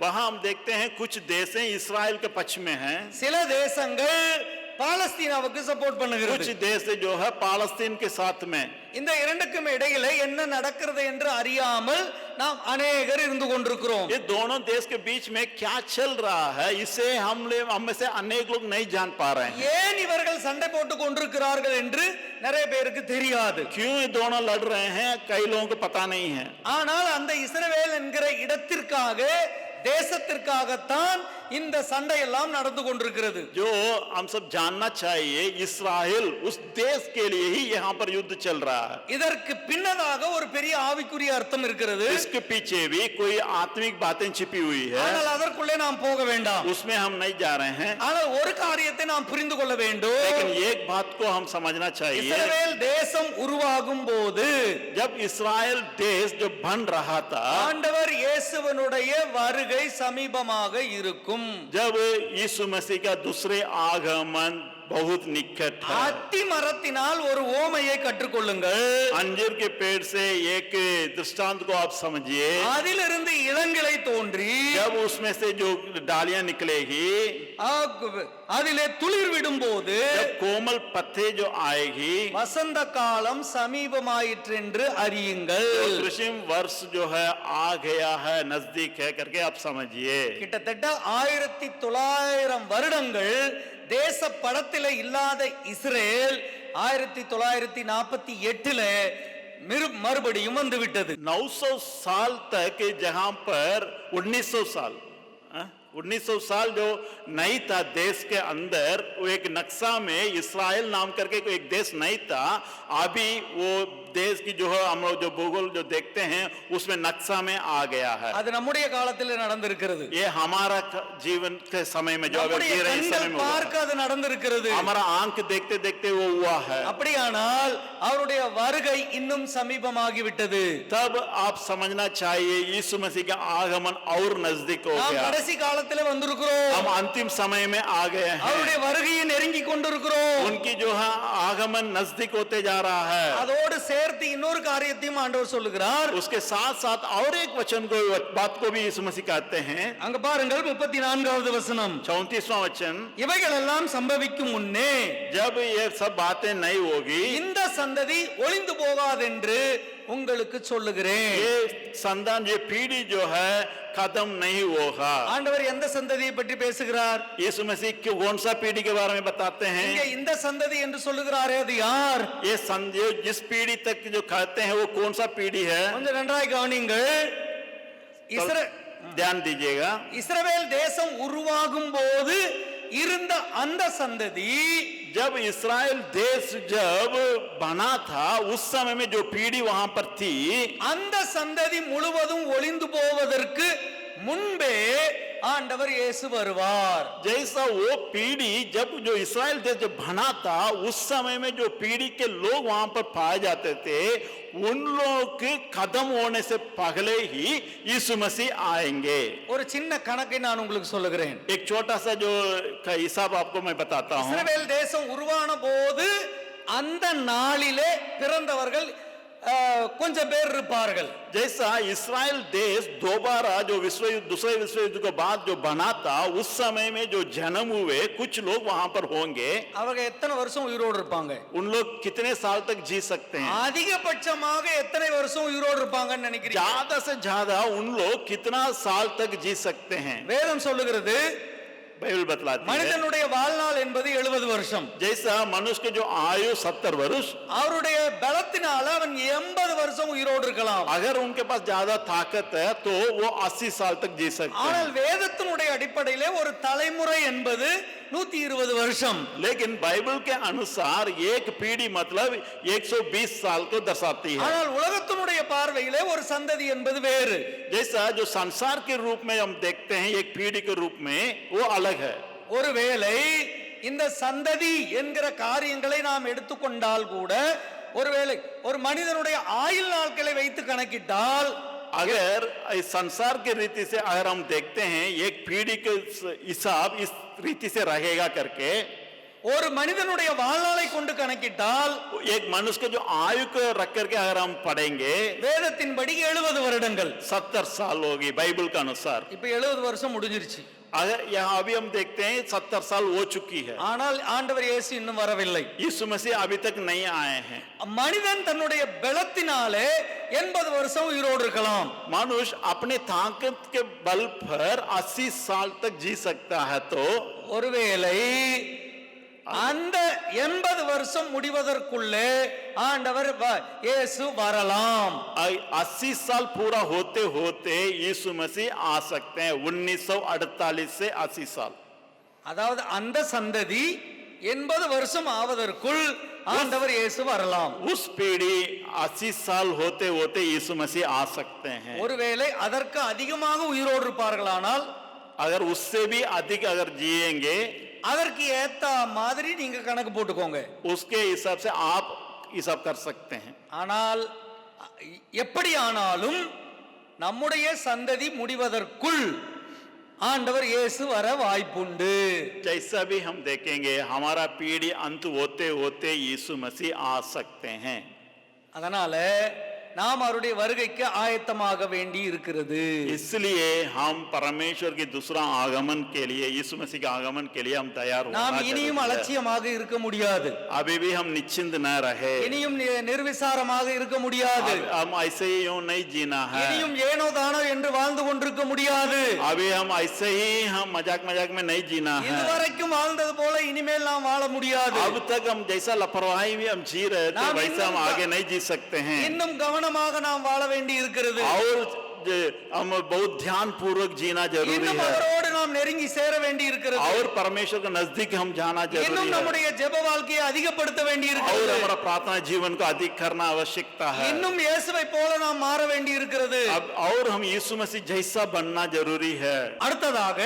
वहां हम देखते हैं कुछ देश इस्राएल के पक्ष में हैं. சில தேசங்கள் பாலஸ்தீனாவுக்கு சப்போர்ட் பண்ணுகிறது. कुछ देश जो है पालस्तीन के साथ में. இந்த இரண்டுக்கும் இடையில என்ன நடக்கிறது என்று அறியாமல் நாம் अनेகர் இருந்து கொண்டிருக்கிறோம். ये दोनों देश के बीच में क्या चल रहा है इसे हम में से अनेक लोग नहीं जान पा रहे हैं. ஏன் இவர்கள் சண்டை போட்டு கொண்டிருக்கிறார்கள் என்று நிறைய பேருக்கு தெரியாது. क्यों ये दोनों लड़ रहे हैं कई लोगों को पता नहीं है. ஆனால் அந்த இஸ்ரவேல் என்கிற இடத்திற்காக தேசத்திற்காகத்தான் இந்த சண்டை எல்லாம் நடந்து கொண்டிருக்கிறது. जो हम सब जानना चाहिए इस्राएल उस देश के लिए ही यहाँ पर युद्ध चल रहा है. இதற்கு பின்னதாக ஒரு பெரிய ஆவிக்குரிய அர்த்தம் இருக்கிறது. इसके पीछे भी कोई आत्मिक बातें छिपी हुई है. ஆனால் அதற்குள்ளே நாம் போக வேண்டாம். उसमें हम नहीं जा रहे हैं. ஆனால் ஒரு காரியத்தை நாம் புரிந்து கொள்ள வேண்டும். लेकिन एक बात को हम समझना चाहिए. இஸ்ரவேல் தேசம் உருவாகும் போது जब इस्राएल देश जो बन रहा था ஆண்டவர் இயேசுவினுடைய வருகை சமீபமாக இருக்கும். जब यीशु मसीह का दूसरे आगमन बहुत निकट है। அத்தி மரத்தினால் ஒரு ஓமையை கற்றுக்கொள்ளுங்கள். अंजीर के पेड़ से एक दृष्टांत को आप समझिए। அதிலிருந்து இளங்கிளை தோன்றி जब उसमें से जो डालियां निकलेगी, அதிலே துளிர் விடும்போது जब कोमल पत्ते जो आएगी, வசந்த காலம் சமீபமாயிற்றென்று அறியுங்கள். तो ग्रीष्म वर्ष जो है आ गया है, नजदीक है करके आप समझिए। கிட்டத்தட்ட 1900 வருடங்கள் தேச படத்தில இல்லாத இஸ்ரேல் 1948 மறுபடியும் வந்து விட்டது. 900 साल तक जहां पर 1900 साल 1900 साल जो नहीं था देश के अंदर, वो एक नक्शा में इस्राएल नाम करके कोई एक देश नहीं था। अभी वो देश की जो है हम लोग जो भूगोल जो देखते हैं उसमें नक्शा में आ गया है। அது நம்முடைய காலத்தில் நடந்திருக்கிறது. ये हमारा जीवन के समय में जो अभी जी रहे हैं समय में பார்க்க அது நடந்திருக்கிறது. हमारा आंख देखते देखते वो हुआ है। அப்படியானால் அவருடைய வருகை இன்னும் சமீபமாகி விட்டது. तब आप समझना चाहिए यीशु मसीह का आगमन और नजदीक हो நாம் गया। கடைசி காலத்தில் வந்திருக்கிறோம். हम अंतिम समय में आ गए हैं। அவருடைய வருகையை நெருங்கி கொண்டிருக்கிறோம். उनकी जो है आगमन नजदीक होते जा रहा है। அதோடு சேர்த்து இன்னொரு காரியத்தையும் ஆண்டவர் சொல்லுகிறார். उसके साथ साथ और एक वचन को बात को भी यीशु मसीह कहते हैं। அங்க பாருங்கள் 34வது வசனம். 34वां वचन, இவைகள் எல்லாம் சம்பவிக்கும் முன்னே जब ये सब बातें नहीं होगी, இந்த சந்ததி ஒளிந்து போகாதென்று உங்களுக்கு சொல்லுகிறேன். ये संतान ये पीढ़ी जो है खत्म नहीं होगा। ஆண்டவர் எந்த சந்ததியை பற்றி பேசுகிறார்? यीशु मसीह क्यों कौन सा पीढ़ी के बारे में बताते இங்க हैं? இந்த சந்ததி என்று சொல்லுகிறாரே அது யார்? ये जिस पीढ़ी तक जो कहते हैं वो कौन सा पीढ़ी है? கொஞ்சம் நன்றாய் கவனிங்கள். ध्यान दीजिएगा। இஸ்ரவேல் தேசம் உருவாகும் போது இருந்த அந்த சந்ததி, जब इस्राएल देश जब बना था उस समय में जो पीढ़ी वहां पर थी, அந்த சந்ததி முழுவதும் ஒளிந்து போவதற்கு முன்பே ஆண்டவர் இயேசு வருவார். जैसा वो पीढ़ी जब जो इस्राएल देश जब बना था उस समय में जो पीढ़ी के लोग वहां पर पाए जाते थे, उन लोग के खत्म होने से पहले ही यीशु मसीह आएंगे। ஒரு சின்ன கணக்கை நான் உங்களுக்கு சொல்லுகிறேன். एक छोटा सा जो का हिसाब आपको मैं बताता हूँ। இஸ்ரவேல் தேசம் உருவான போது அந்த நாளிலே பிறந்தவர்கள் கொஞ்சம் பேர் இருப்பார்கள். जैसा इस्राएल देश दोबारा जो विश्व युद्ध दूसरे विश्व युद्ध के बाद जो बना था उस समय में जो जन्म हुए कुछ लोग वहां पर होंगे। அவங்க எத்தனை வருஷம் உயிரோடு இருப்பாங்க? उन लोग कितने साल तक जी सकते हैं? அதிகபட்சமாக எத்தனை வருஷம் உயிரோடு இருப்பாங்கன்னு நினைக்கிறீங்க? ज्यादा से ज्यादा उन लोग कितना साल तक जी सकते हैं? வேதம் சொல்லுகிறது बाइबल बतलाती है மனிதனுடைய வாழ்நாள் என்பது 70 வருஷம். जैसा मनुष्य के जो आयु 70 वर्ष, அவருடைய பலத்தினால அவன் 80 வருஷம் உயிரோடு இருக்கலாம். अगर उनके पास ज्यादा ताकत है तो वो 80 साल तक जी सकते ஆனால் हैं। வேதத்தினுடைய அடிப்படையிலே ஒரு தலைமுறை என்பது 120 வருஷம். लेकिन बाइबल के अनुसार एक पीढ़ी मतलब 120 साल को दर्शाती है। ஆனால் உலகத்தினுடைய பார்வையிலே ஒரு சந்ததி என்பது வேறு. जैसा जो संसार के रूप में हम देखते हैं एक पीढ़ी के रूप में वो अलग है। ஒருவேளை இந்த சந்ததி என்கிற காரியங்களை நாம் எடுத்துக்கொண்டால் கூட, ஒருவேளை ஒரு மனிதனுடைய ஆயுள் நாட்களை வைத்து கணக்கிட்டால், अगर इस संसार के रीति से अगर हम देखते हैं एक पीढ़ी के हिसाब इस रीति से रहेगा करके, ஒரு மனிதனுடைய வாழ்நாளை கொண்டு கணக்கிட்டால், एक मनुष्य के जो आयु को रख करके अगर हम पढ़ेंगे வேதத்தின்படி 70 வருடங்கள். 70 साल होगी बाइबल के अनुसार। இப்ப 70 வருஷம் முடிஞ்சிருச்சு. अगर यहाँ अभी हम देखते हैं 70 साल हो चुकी है, ஆனால் ஆண்டவர் இயேசு இன்னும் வரவில்லை. यीशु मसीह अभी तक नहीं आए हैं। மனிதன் தன்னுடைய பலத்தினாலே 80 வருஷம் உயிரோடு இருக்கலாம். मनुष्य अपने ताकत के बल पर 80 साल तक जी सकता है। तो ஒருவேளை அந்த 80 வருஷம் முடிவதற்குள்ளே ஆண்டவர் இயேசு வரலாம். 80 साल पूरा होते होते यीशु मसीह आ सकते हैं। 1948 से 80 साल, அதாவது அந்த சந்ததி 80 வருஷம் ஆவதற்குள் ஆண்டவர் இயேசு வரலாம். उस पीढ़ी 80 साल होते होते यीशु मसीह आ सकते हैं। ஒருவேளை அதற்கு அதிகமாக உயிரோடு இருப்பார்களானால், अगर उससे भी अधिक अगर जिएंगे, அதற்கு ஏத்த மாதிரி நீங்க கணக்கு போட்டுக்கோங்க. उसके हिसाब से आप हिसाब कर सकते हैं। ஆனால் எப்படி ஆனாலும் நம்முடைய சந்ததி முடிவதற்குள் ஆண்டவர் இயேசு வர வாய்ப்புண்டு. जैसा भी हम देखेंगे हमारा पीढ़ी अंत होते होते यीशु मसीह आ सकते हैं। அதனால நாம் அவருடைய வருகைக்கு ஆயத்தமாக வேண்டி இருக்கிறது. इसलिए हम परमेश्वर के दूसरा आगमन के लिए यीशु मसीह के आगमन के लिए हम तैयार நாம் होना இனியும் चाहिए। அலட்சியமாக இருக்க முடியாது. अभी भी हम निश्चिंत न रहे, இனியும் நிர்விசாரமாக இருக்க முடியாது. हम ऐसे ही यूं नहीं जीना है, இனியும் ஏனோ தானோ என்று வாழ்ந்து கொண்டிருக்க முடியாது. अभी हम ऐसे ही हम मजाक मजाक में नहीं जीना है। இதுவரைக்கும் வாழ்ந்தது போல இனிமேல் நாம் வாழ முடியாது. अब तक हम जैसा लापरवाही में हम जी रहे थे नाम वैसा हम इन्नम आगे नहीं जी सकते हैं। இன்னும் கவனமாக நாம் வாழ வேண்டி இருக்கிறது. और हम बहुत ध्यान पूर्वक जीना जरूरी இன்னும் है, அவரோடு நாம் நெருங்கி சேர வேண்டி இருக்கிறது. और परमेश्वर के नजदीक हम जाना जरूरी இன்னும் है, நம்முடைய ஜெப வாழ்க்கையை அதிகப்படுத்த வேண்டி और இருக்கிறது. हमारा प्रार्थना जीवन को अधिक करना आवश्यकता है। இன்னும் இயேசுவை போல நாம் மாற வேண்டி இருக்கிறது. अब और हम यीशु मसीह जैसा बनना जरूरी है। அடுத்ததாக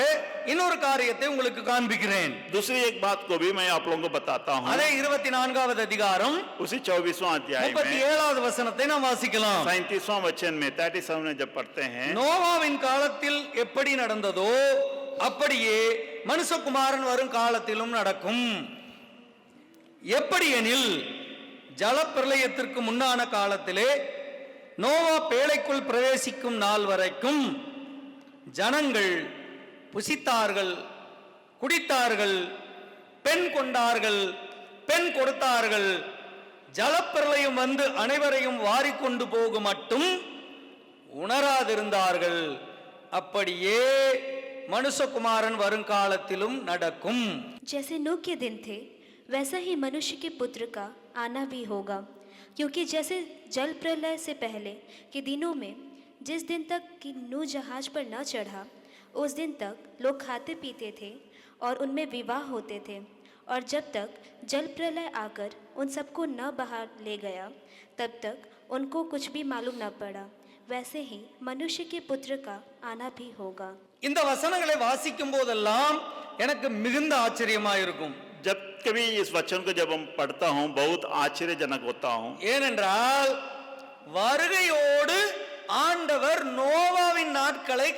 இன்னொரு காரியத்தை உங்களுக்கு காண்பிக்கிறேன். दूसरी एक बात को भी मैं आप लोगों को बताता हूँ। அதே 24வது அதிகாரம் उसी 24वां अध्याय में 37வது வசனத்தை நாம் வாசிக்கலாம். 37वां वचन में 37 में जब पढ़ते हैं, நோவாவின் காலத்தில் எப்படி நடந்ததோ அப்படியே மனுஷகுமாரன் வரும் காலத்திலும் நடக்கும். எப்படி எனில் ஜலப்பிரளயத்திற்கு முன்னான காலத்திலே நோவா பேழைக்குள் பிரவேசிக்கும் நாள் வரைக்கும் ஜனங்கள் புசித்தார்கள், குடித்தார்கள், பெண் கொண்டார்கள், பெண் கொடுத்தார்கள். ஜலப்பிரளயம் வந்து அனைவரையும் வாரிக்கொண்டு போக மட்டும் உணராதிருந்தார்கள். அப்படியே மனுஷகுமாரன் வருங்காலத்திலும் நடக்கும். जैसे नूह के दिन थे वैसा ही मनुष्य के पुत्र का आना भी होगा, क्योंकि जैसे जल प्रलय से पहले के दिनों में जिस दिन तक कि नूह जहाज पर न चढ़ा उस दिन तक लोग खाते पीते थे और उनमें विवाह होते थे, और जब तक जल प्रलय आकर उन सबको न बाहर ले गया तब तक उनको कुछ भी मालूम न पड़ा, वैसे ही मनुष्य के पुत्र का आना भी होगा। இந்த வசனங்களை வாசிக்கும் போதெல்லாம் எனக்கு மிகுந்த ஆச்சரியமாயிருக்கும். जब कभी इस वचन को जब हम पढ़ता हूँ बहुत आश्चर्यजनक होता हूँ, ஏனென்றால் வருகையோடு ஆண்டவர் நோவாவின் நாட்களை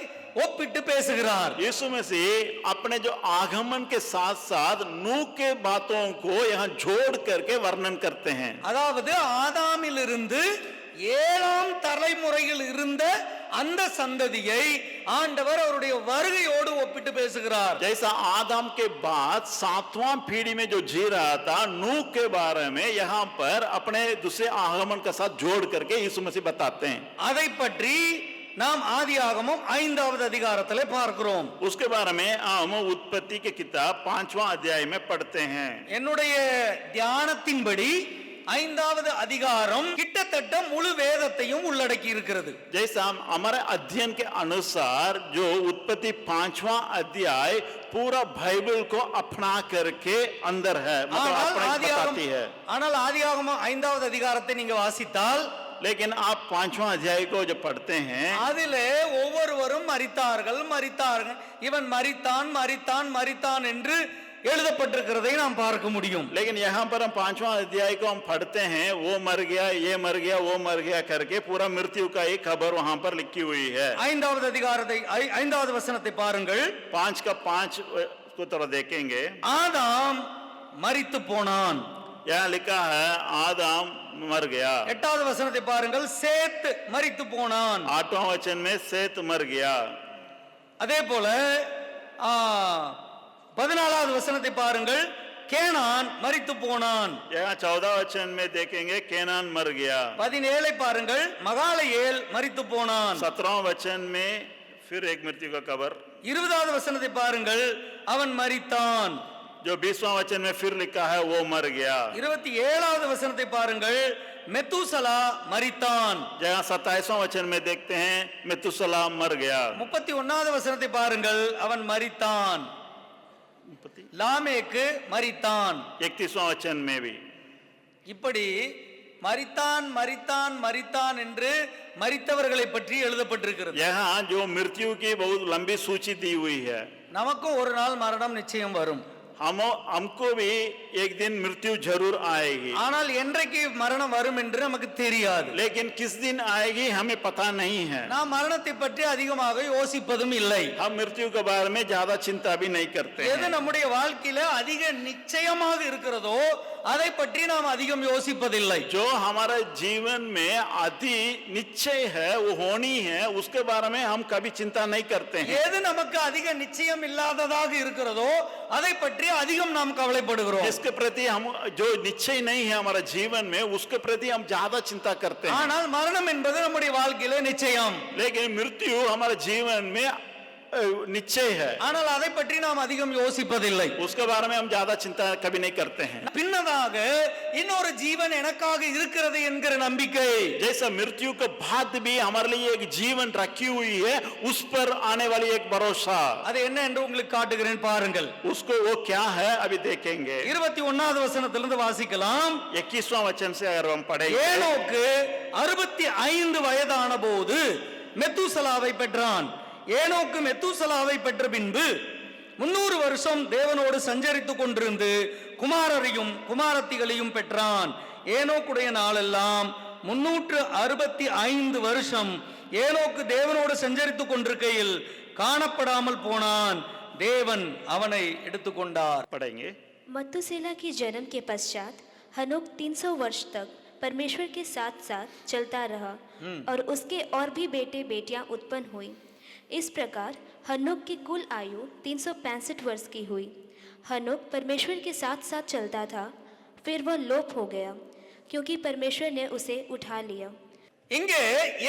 ஒப்பிட்டு பேசுகிறார். यीशु मसीह अपने जो आगमन के साथ साथ नूह के बातों को यहाँ जोड़ करके वर्णन करते हैं। அதாவது ஆதாமிலிருந்து 7ஆம் தலைமுறையில் இருந்த அந்த சந்ததியை ஆண்டவர் அவருடைய வருகையோடு ஒப்பிட்டு பேசுகிறார். जैसा आदम के बाद 7वां पीढ़ी में जो जी रहा था नूह के बारे में यहाँ पर अपने दूसरे आगमन के साथ जोड़ करके यीशु मसीह बताते हैं। அதை பற்றி நாம் ஆதியாகமம் 5வது அதிகாரத்திலே பார்க்கிறோம். उसके बारे में हम उत्पत्ति के किताब 5वां अध्याय में पढ़ते हैं। என்னுடைய தியானத்தின்படி 5வது அதிகாரம் கிட்டத்தட்ட முழு வேதத்தையும் உள்ளடக்கி இருக்கிறது. जैसा हमारे अध्ययन के अनुसार जो उत्पत्ति 5वां अध्याय पूरा बाइबल को अपना करके अंदर है, मतलब अपने बताती है। ஆனால் ஆதியாகமம் 5வது அதிகாரத்தை நீங்க வாசித்தால், लेकिन आप 5वां अध्याय को जब पढ़ते हैं அதிலே ஒவ்வொருவரும் மரித்தார்கள் மரித்தார்கள், இவன் மரித்தான் மரித்தான் மரித்தான் என்று எழுதப்பட்டிருக்கிறதை நாம் பார்க்க முடியும். लेकिन यहाँ पर हम 5वां अध्याय को हम पढ़ते हैं, वो मर गया, ये मर गया, वो मर गया करके पूरा मृत्यु का एक खबर वहां पर लिखी हुई है। 5வது அதிகாரத்தை 5வது வசனத்தை பாருங்கள். 5 का 5 को तरह देखेंगे, ஆதாம் மரித்து போனான். यहाँ लिखा है आदम मर गया। 8வது வசனத்தை பாருங்கள், சேத் மரித்து போனான். 8वां वचन में सेत मर गया। அதே போல 14வது வசனத்தை பாருங்கள், கேனான் மரித்து போனான். यहाँ 14 वचन में देखेंगे केनान मर गया। 17 பாருங்கள், மகாலயேல் மரித்து போனான். 17वां वचन में फिर एक मृत्यु का खबर। 20வது வசனத்தை பாருங்கள், அவன் மரித்தான். जो 20वां वचन में फिर लिखा है वो मर गया। 27வது வசனத்தை பாருங்கள், மெத்தூசலா மரித்தான். जहाँ 27वां वचन में देखते हैं मेतुसला मर गया। 31வது வசனத்தை பாருங்கள், அவன் மரித்தான். லாமேக்கு மரித்தான். 31वां वचन में भी இப்படி மரித்தான் மரித்தான் மரித்தான் என்று மரித்தவர்களை பற்றி எழுதப்பட்டிருக்கிறது. यहाँ जो मृत्यु की बहुत लंबी सूची दी हुई है। நமக்கும் ஒரு நாள் மரணம் நிச்சயம் வரும். हमको भी एक दिन मृत्यु जरूर आएगी, ஆனால் என்றைக்கு மரணம் வரும் என்று நமக்கு தெரியாது. लेकिन किस दिन आएगी हमें पता नहीं है. நாம் மரணத்தை பற்றி அதிகமாக யோசிப்பதும் இல்லை. हम मृत्यु के बारे में ज्यादा चिंता भी नहीं करते எது हैं. நம்முடைய வாழ்க்கையில அதிக நிச்சயமாக இருக்கிறதோ அதை பற்றி நாம் அதிகம் யோசிப்பதில்லை. जो हमारे जीवन में अति निश्चय है वो होनी है, उसके बारे में हम कभी चिंता नहीं करते हैं. எது நமக்கு அதிக நிச்சயம் இல்லாததாக இருக்கிறதோ அதை பற்றி அதிகம் நாம் கவலைப்படுகிறோம். जिसके प्रति हम जो निश्चय नहीं है हमारे जीवन में, उसके प्रति हम ज्यादा चिंता करते हैं. ஆனால் மரணம் என்பது நம்முடைய வாழ்க்கையில நிச்சயம். लेकिन मृत्यु हमारे जीवन में निश्चय है, ஆனால் அதை பற்றி நாம் அதிகம் யோசிப்பதில்லை. उसके बारे में हम ज्यादा चिंता कभी नहीं करते हैं. பின்னதாக இன்னொரு ஜீவன் எனக்காக இருக்கிறது என்கிற நம்பிக்கை, जैसा मृत्यु के बाद भी हमारे लिए एक जीवन रखी हुई है, उस पर आने वाली एक भरोसा, அது என்ன என்று உங்களுக்கு காட்டுகிறேன் பாருங்கள். उसको वो क्या है अभी देखेंगे. 21வது வசனத்திலிருந்து வாசிக்கலாம். 21वां वचन से अगर हम पढ़ेंगे, ஏனோக்கு 65 வயதான போது மெத்தூசலாவை பெற்றான். ஏனோக்கு மெத்தூசலாவை பெற்ற பின்பு 300 வருஷம் தேவனோடு சஞ்சரித்துக் கொண்டிருந்து குமாரரையும் குமாரத்திகளையும் பெற்றான். ஏனோக்குடைய நாளெல்லாம் 365 வருஷம் ஏனோக்கு தேவனோடு சஞ்சரித்துக் கொண்டிருக்கையில் காணப்படாமல் போனான். தேவன் அவனை எடுத்துக்கொண்டார். पढ़ेंगे. मथुसेला के जन्म के पश्चात हनोक 300 वर्ष तक परमेश्वर के साथ साथ चलता रहा और उसके और भी बेटे बेटियां उत्पन्न हुई. इस प्रकार हनोक की कुल आयु 365 वर्ष की हुई. हनोक परमेश्वर के साथ साथ चलता था, फिर वह लोप हो गया क्योंकि परमेश्वर ने उसे उठा लिया. இங்கே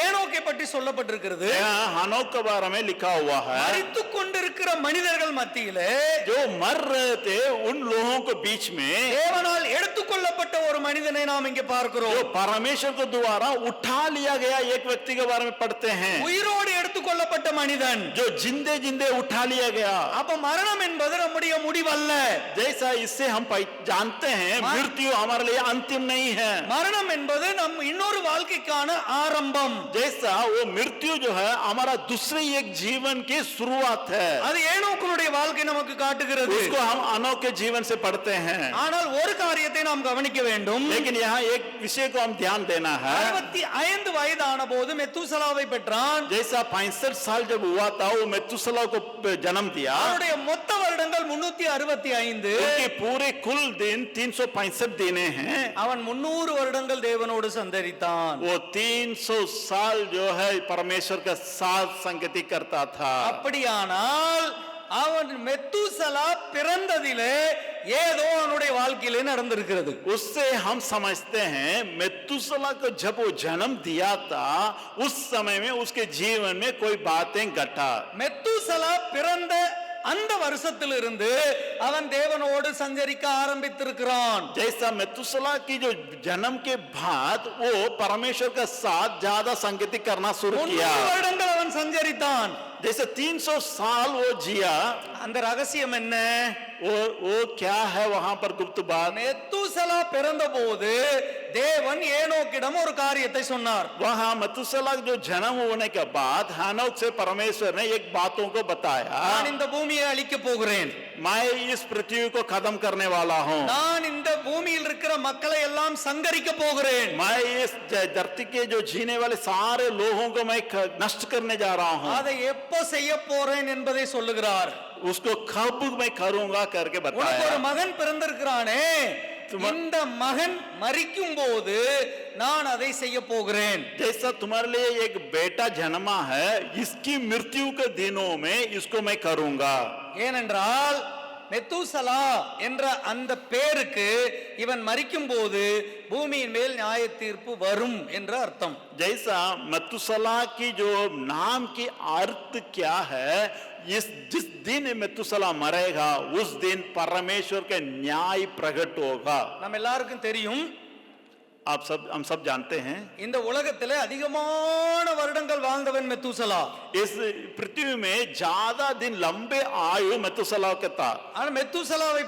ஏனோக்கை பற்றி சொல்லப்பட்டிருக்கிறது. यहाँ हनोक के बारे में लिखा हुआ है, மரித்துக் கொண்டிருக்கிற மனிதர்கள் மத்தியிலே जो मर रहे थे उन लोगों के बीच में தேவனால் எடுத்துக்கொள்ளப்பட்ட ஒரு மனிதனை நாம் இங்கே பார்க்கிறோம். जो परमेश्वर के द्वारा उठा लिया गया एक व्यक्ति के बारे में पढ़ते हैं, உயிரோடு எடுத்துக்கொள்ளப்பட்ட மனிதன். जो जिंदे जिंदे उठा लिया गया. அப்ப மரணம் என்பது நம்முடைய முடிவல்ல. जैसा इससे हम जानते हैं मृत्यु हमारे लिए अंतिम नहीं है. மரணம் என்பது நம் இன்னொரு வாழ்க்கைக்கான ஆரம்பம். जैसा वो मृत्यु जो है हमारा दूसरे एक जीवन की शुरुआत है, அது ஏனோக்குடைய வாழ்க்கை நமக்கு காட்டுகிறது. उसको हम हनोक के जीवन से पढ़ते हैं. ஆனால் ஒரு காரியத்தை நாம் கவனிக்க வேண்டும். लेकिन यहाँ एक विषय को हम ध्यान देना है. 65 வயதான போது மெத்தூசலாவை பெற்றான். जैसा 65 साल जब हुआ था वो मेतुसला को जन्म दिया, அவருடைய மொத்த வருடங்கள் 365. उनके पूरे कुल दिन 365 दिन हैं. அவன் 300 வருடங்கள் தேவனோடு சந்தரித்தான். वो 300 साल जो है परमेश्वर का साथ संगति करता था. அப்படியானால் அவன் மெத்தூசலா பிறந்ததிலே ஏதோ அவனுடைய வாழ்க்கையிலே நடந்திருக்கிறது. उससे हम समझते हैं मेतुसला को जब वो जन्म दिया था उस समय में उसके जीवन में कोई बातें घटा. மெத்தூசலா பிறந்த அந்த வருஷத்திலிருந்து அவன் தேவனோடு சஞ்சரிக்க ஆரம்பித்திருக்கிறான். जैसा मेतुसला की जो जन्म के बाद वो परमेश्वर का साथ ज्यादा संगति करना शुरू 300 किया. வருடங்கள் அவன் சஞ்சரித்தான். जैसे 300 साल वो जिया. அந்த ரகசியம் என்ன? वो क्या है वहां पर गुप्त बात? மெத்தூசலா பிறந்தபோது தேவன் ஏனோக்கிடம் ஒரு காரியத்தை சொன்னார். वहां मेतुसला जो जन्म होने के बाद हनोक से परमेश्वर ने एक बातों को बताया, நான் இந்த பூமியை அழிக்க போகிறேன். मैं इस पृथ्वी को खत्म करने वाला हूँ. நான் இந்த பூமியில் இருக்கிற மக்களை எல்லாம் சங்கரிக்க போகிறேன். मैं इस धरती के जो जीने वाले सारे लोगों को मैं नष्ट करने जा रहा हूँ. அதை எப்போ செய்ய போறேன் என்பதை சொல்லுகிறார். उसको कब मैं करूंगा करके உனக்கு ஒரு बताया. மகன் பிறந்திருக்கிறானே, இந்த மகன் மரிக்கும் போது நான் அதை செய்ய போகிறேன். जैसा तुम्हारे लिए एक बेटा जन्मा है, इसकी मृत्यु के दिनों में इसको मैं करूंगा. ஏனென்றால் மெத்தூசலா என்ற அந்த பேருக்கு இவன் மரிக்கும் போது பூமியின் மேல் நியாய தீர்ப்பு வரும் என்ற அர்த்தம். जैसा मेतुसला की जो नाम की अर्थ क्या है, इस जिस दिन मेतुसला मरेगा उस दिन परमेश्वर के न्याय प्रकट होगा. நம்ம எல்லாருக்கும் தெரியும், हम सब जानते हैं இந்த உலகத்திலே அதிகமான வருடங்கள் வாழ்ந்தவன் மெத்தூசலா. इस पृथ्वी में ज्यादा दिन लंबे आयु मेतुसला के था. ஆனா மெத்தூசலாவை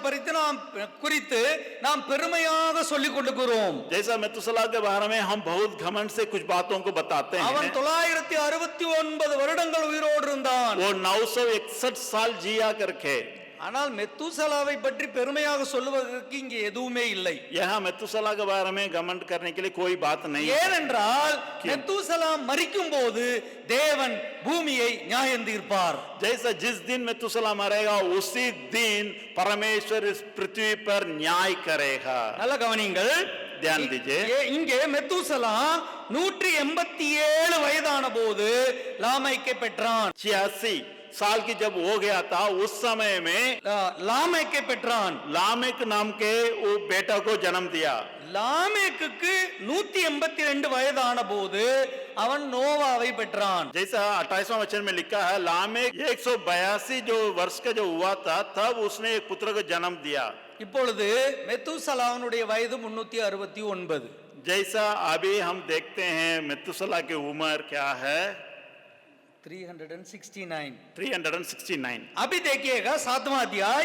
குறித்து நாம் பெருமையாக சொல்லிக் கொண்டிருக்கிறோம். जैसा मेतुसला के बारे में हम बहुत घमंड से कुछ बातों को बताते அவன் हैं. 969 வருடங்கள் உயிரோடு இருந்தான். वो 961 साल जिया करके ஆனால் மெத்தூசலாவை பற்றி பெருமையாக சொல்லுவதற்கு இங்கே எதுவுமே இல்லை. यहाँ मेतुसला के बारे में घमंड करने के लिए कोई बात नहीं है. ஏனென்றால் மெத்தூசலா மரிக்கும் போது தேவன் பூமியை நியாயம் தீர்ப்பார். जैसा जिस दिन मेतुसला मरेगा उसी दिन परमेश्वर इस पृथ्वी पर न्याय करेगा. நல்ல கவனிங்கள். ध्यान दीजिए. இங்கே மெத்தூசலா 187 வயதான போது லாமைக்கை பெற்றான். 86 साल की जब हो गया था उस समय में லாமைக்கை பெற்றான். लामेक नाम के वो बेटा को जन्म दिया. லாமேக்குக்கு 182 வயதான போது அவன் நோவாவை பெற்றான். जैसा 28वां वचन में लिखा है लामेक 182 जो वर्ष का जो हुआ था तब उसने एक पुत्र को जन्म दिया. இப்பொழுது மெத்தூசலாவுடைய வயது 369. जैसा अभी हम देखते हैं मेतुसला की उम्र क्या है 369. 369. अभी देखिएगा 7वां अध्याय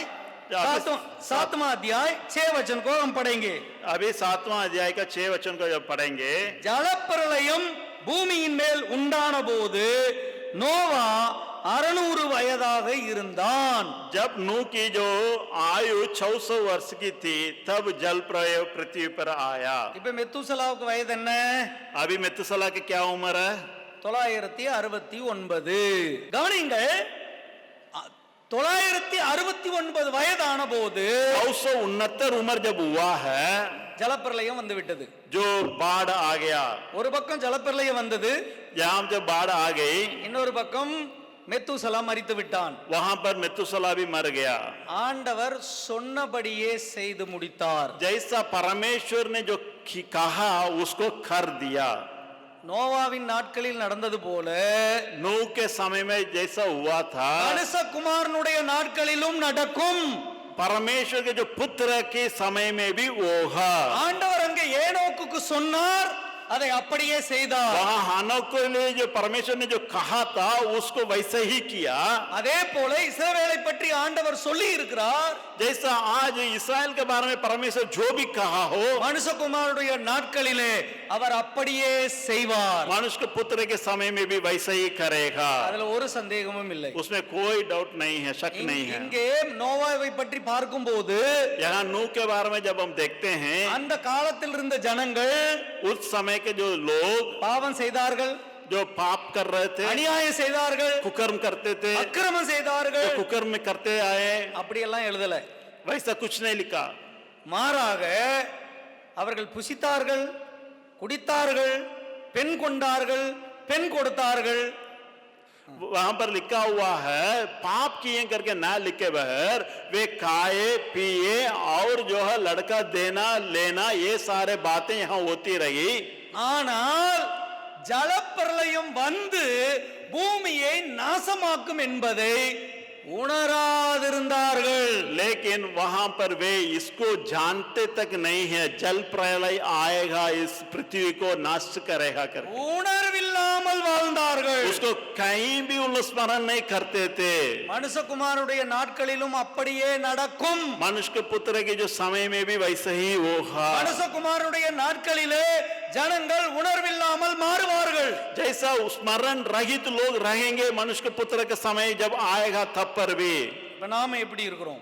6 वचन को हम पढ़ेंगे. अभी 7वां अध्याय का 6 वचन को जब पढ़ेंगे ஜலப்பிரளயம் பூமியின் மேல் உண்டான போது நோவா 600 வயதாக இருந்தான். जब नूह की जो आयु 600 वर्ष की थी तब जल प्रलय पृथ्वी पर आया. இப்ப மெத்தூசலாவுக்கு வயது என்ன? अभी मेतुसला की क्या उम्र है 969. கவனிங்கள், 969 வயதான போது 969 उम्र जब हुआ है ஜலப்பிரளயம் வந்து விட்டது. जो बाढ़ आ गया. ஒரு பக்கம் ஜலப்பிரளயம் வந்தது, यहाँ जब बाढ़ आ गई இன்னொரு பக்கம் மெத்தூசலா மரித்து விட்டான். वहां पर मेतुसला भी मर गया. ஆண்டவர் சொன்னபடியே செய்து முடித்தார். जैसा परमेश्वर ने जो कहा उसको कर दिया. நோவாவின் நாட்களில் நடந்தது போல नूह के समय में जैसा हुआ था மனுஷகுமாரனுடைய நாட்களிலும் நடக்கும். परमेश्वर के जो पुत्र के समय में भी होगा. ஆண்டவர் அங்கே ஏனோக்குக்கு சொன்னார், அதை அப்படியே செய்தார். वहां हानोक के लिए जो परमेश्वर ने जो कहा था उसको वैसे ही किया. அதே போல இஸ்ரவேலை பற்றி ஆண்டவர் சொல்லி இருக்கிறார். जैसा आज इस्राएल के बारे में परमेश्वर जो भी कहा हो மனுஷகுமாரனுடைய நாட்களிலே அவர் அப்படியே செய்வார். मनुष्य के पुत्र के समय में भी वैसे ही करेगा. அதுல ஒரு சந்தேகமும் இல்லை. उसमें कोई डाउट नहीं है, शक नहीं है. இங்கே நோவாவை பற்றி பார்க்கும்போது यहाँ नूह के बारे में जब हम देखते हैं அந்த காலத்தில் இருந்த ஜனங்கள் उस समय के जो लोग பாவம் செய்தார்கள், जो पाप कर रहे थे, அநியாயம் செய்தார்கள், कुकर्म करते थे, அக்கிரமம் செய்தார்கள், जो कुकर्म में करते आए, அப்படியெல்லாம் எழுதல. वैसा कुछ नहीं लिखा. மாறாக அவர்கள் புசித்தார்கள், குடித்தார்கள், பெண் கொண்டார்கள், பெண் கொடுத்தார்கள். वहां पर लिखा हुआ है पाप किए करके ना लिखे बगैर वे खाए पिए और जो है लड़का देना लेना ये सारे बातें यहाँ होती रही. ஆனால் ஜலப்பிரளயம் வந்து பூமியை நாசமாக்கும் என்பதை உணராதிருந்தார்கள். लेकिन वहां पर वे इसको जानते तक नहीं है जल प्रलय आएगा इस पृथ्वी को नष्ट करेगा करके. உணர்வில்லாமல் வாழ்ந்தார்கள். उसको कहीं भी स्मरण नहीं करते थे. மனுஷகுமாரனுடைய நாட்களிலும் அப்படியே நடக்கும். मनुष्य के पुत्र के जो समय में भी वैसे ही होगा. மனுஷகுமாரனுடைய நாட்களிலே ஜனங்கள் உணர்வில்லாமல் மாறுவார்கள். जैसा स्मरण रहित लोग रहेंगे मनुष्य के पुत्र के समय जब आएगा तब पर भी. இப்ப நாம எப்படி இருக்கிறோம்?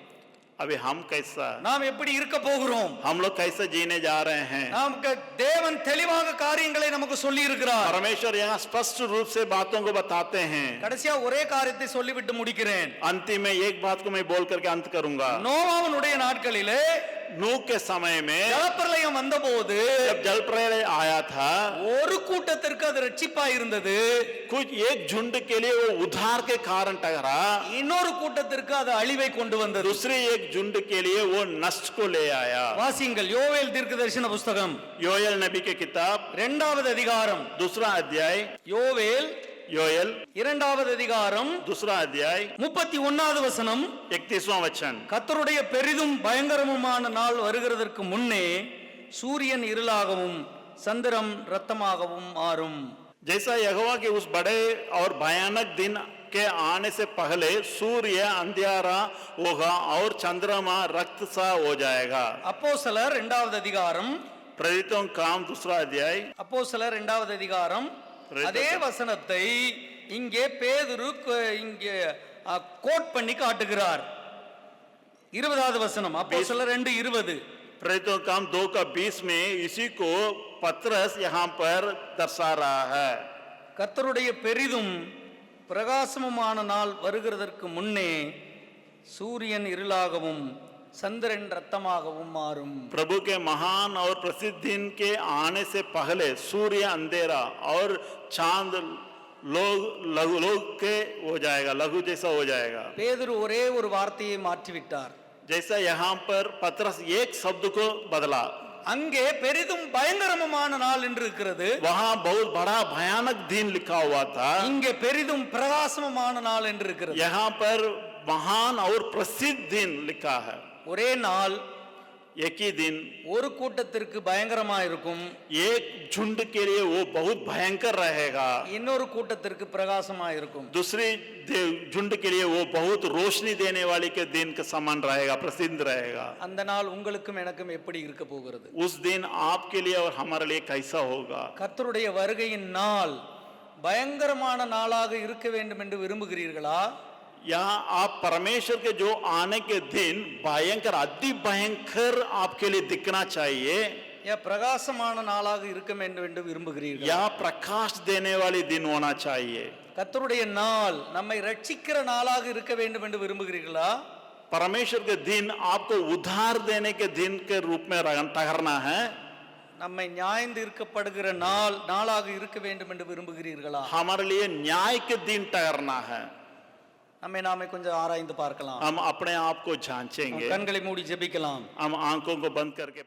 अभी हम कैसा, நாம் எப்படி இருக்க போகிறோம்? हम लोग कैसे जीने जा रहे हैं. நமக்கு தேவன் தெளிவாக காரியங்களை நமக்கு சொல்லி இருக்கிறார். परमेश्वर यहाँ स्पष्ट रूप से बातों को बताते हैं. கடைசியா ஒரே காரியத்தை சொல்லிவிட்டு முடிக்கிறேன். अंतिम में एक बात को मैं बोल करके अंत करूंगा. நோவாவுடைய நாட்களிலே नूह के समय में ஜலப்பிரளயம் வந்தபோது जब जल प्रलय आया था ஒரு கூட்டத்திற்கு அது ரட்சிப்பா இருந்தது, कुछ एक झुंड के लिए वो उद्धार के कारण ठहरा, இன்னொரு கூட்டத்திற்கு அது அழிவை கொண்டு வந்தது. दूसरे एक झुंड के लिए वो नष्ट को ले आया. வாசிங்கள் யோவேல் தீர்க்கதரிசன புஸ்தகம் योएल नबी की किताब 2வது அதிகாரம். दूसरा अध्याय. யோவேல் योएल 2வது அதிகாரம் दूसरा अध्याय 31வது வசனம். 31वां वचन. கர்த்தருடைய பெரிதும் பயங்கரமுமான நாள் வருகிறதற்கு முன்னே சூரியன் இருளாகவும் சந்திரன் ரத்தமாகவும் மாறும். जैसा यहोवा के उस बड़े और भयानक दिन के आने से पहले सूर्य अंधियारा होगा और चंद्रमा रक्त सा हो जाएगा. அப்போஸ்தலர் 2வது அதிகாரம். प्रेरितों का काम दूसरा अध्याय. அப்போஸ்தலர் 2வது அதிகாரம். அதே வசனத்தை இங்கே பேதுரு இங்கே கோட் பண்ணி காட்டுகிறார். 20வது வசனம் அப்போஸ்தலர் 2:20. प्रेरितों का काम 2:20 में इसी को पतरस यहाँ पर दर्शा रहा है। கர்த்தருடைய பெரிதும் பிரகாசமுமான நாள் வருகிறதற்கு முன்னே சூரியன் இருளாகவும் சந்திரன் ரத்தமாகவும் மாறும். प्रभु के महान और प्रसिद्ध दिन के आने से पहले सूर्य अंधेरा और चांद लोग के हो जाएगा, लघु जैसा हो जाएगा। பேதுரு ஒரே ஒரு வார்த்தையை மாற்றிவிட்டார். जैसा यहाँ पर पतरस एक शब्द को बदला, அங்கே பெரிதும் பயங்கரமான நாள் என்று இருக்கிறது, वहाँ बहुत बड़ा भयानक दिन लिखा हुआ था, இங்கே பெரிதும் பிரகாசமான நாள் என்று இருக்கிறது. यहाँ पर महान और प्रसिद्ध दिन लिखा है। ஒரே நாள் एक ही दिन ஒரு கூட்டத்திற்கு பயங்கரமா இருக்கும், एक झुंड के लिए वो बहुत भयंकर रहेगा, இன்னொரு கூட்டத்திற்கு பிரகாசமா இருக்கும். दूसरी झुंड के लिए वो बहुत रोशनी देने वाली के दिन के समान रहेगा, प्रसिद्ध रहेगा। அந்த நாள் உங்களுக்கும் எனக்கும் எப்படி இருக்க போகிறது? उस दिन आपके लिए और हमारे लिए कैसा होगा? கர்த்தருடைய வருகையின் நாள் பயங்கரமான நாளாக இருக்க வேண்டும் என்று விரும்புகிறீர்களா? यहाँ आप परमेश्वर के जो आने के दिन भयंकर अति भयंकर आपके लिए दिखना चाहिए, या பிரகாசமான நாளாக இருக்க வேண்டும் என்று விரும்புகிறீர்களா? या प्रकाश देने वाली दिन होना चाहिए? கர்த்தருடைய நாள் நம்மை ரட்சிக்கிற நாளாக இருக்க வேண்டும் என்று விரும்புகிறீர்களா? परमेश्वर के दिन आपको उद्धार देने के दिन के रूप में ठहरना है, நம்மை நியாயந்தீர்க்கப்படுகிற நாளாக இருக்க வேண்டும் என்று விரும்புகிறீர்களா? हमारे लिए न्याय के दिन ठहरना है। நம்மை நாமே கொஞ்சம் ஆராய்ந்து பார்க்கலாம். हम अपने आप को जांचेंगे, கண்களை மூடி ஜெபிக்கலாம். हम आंखों को बंद करके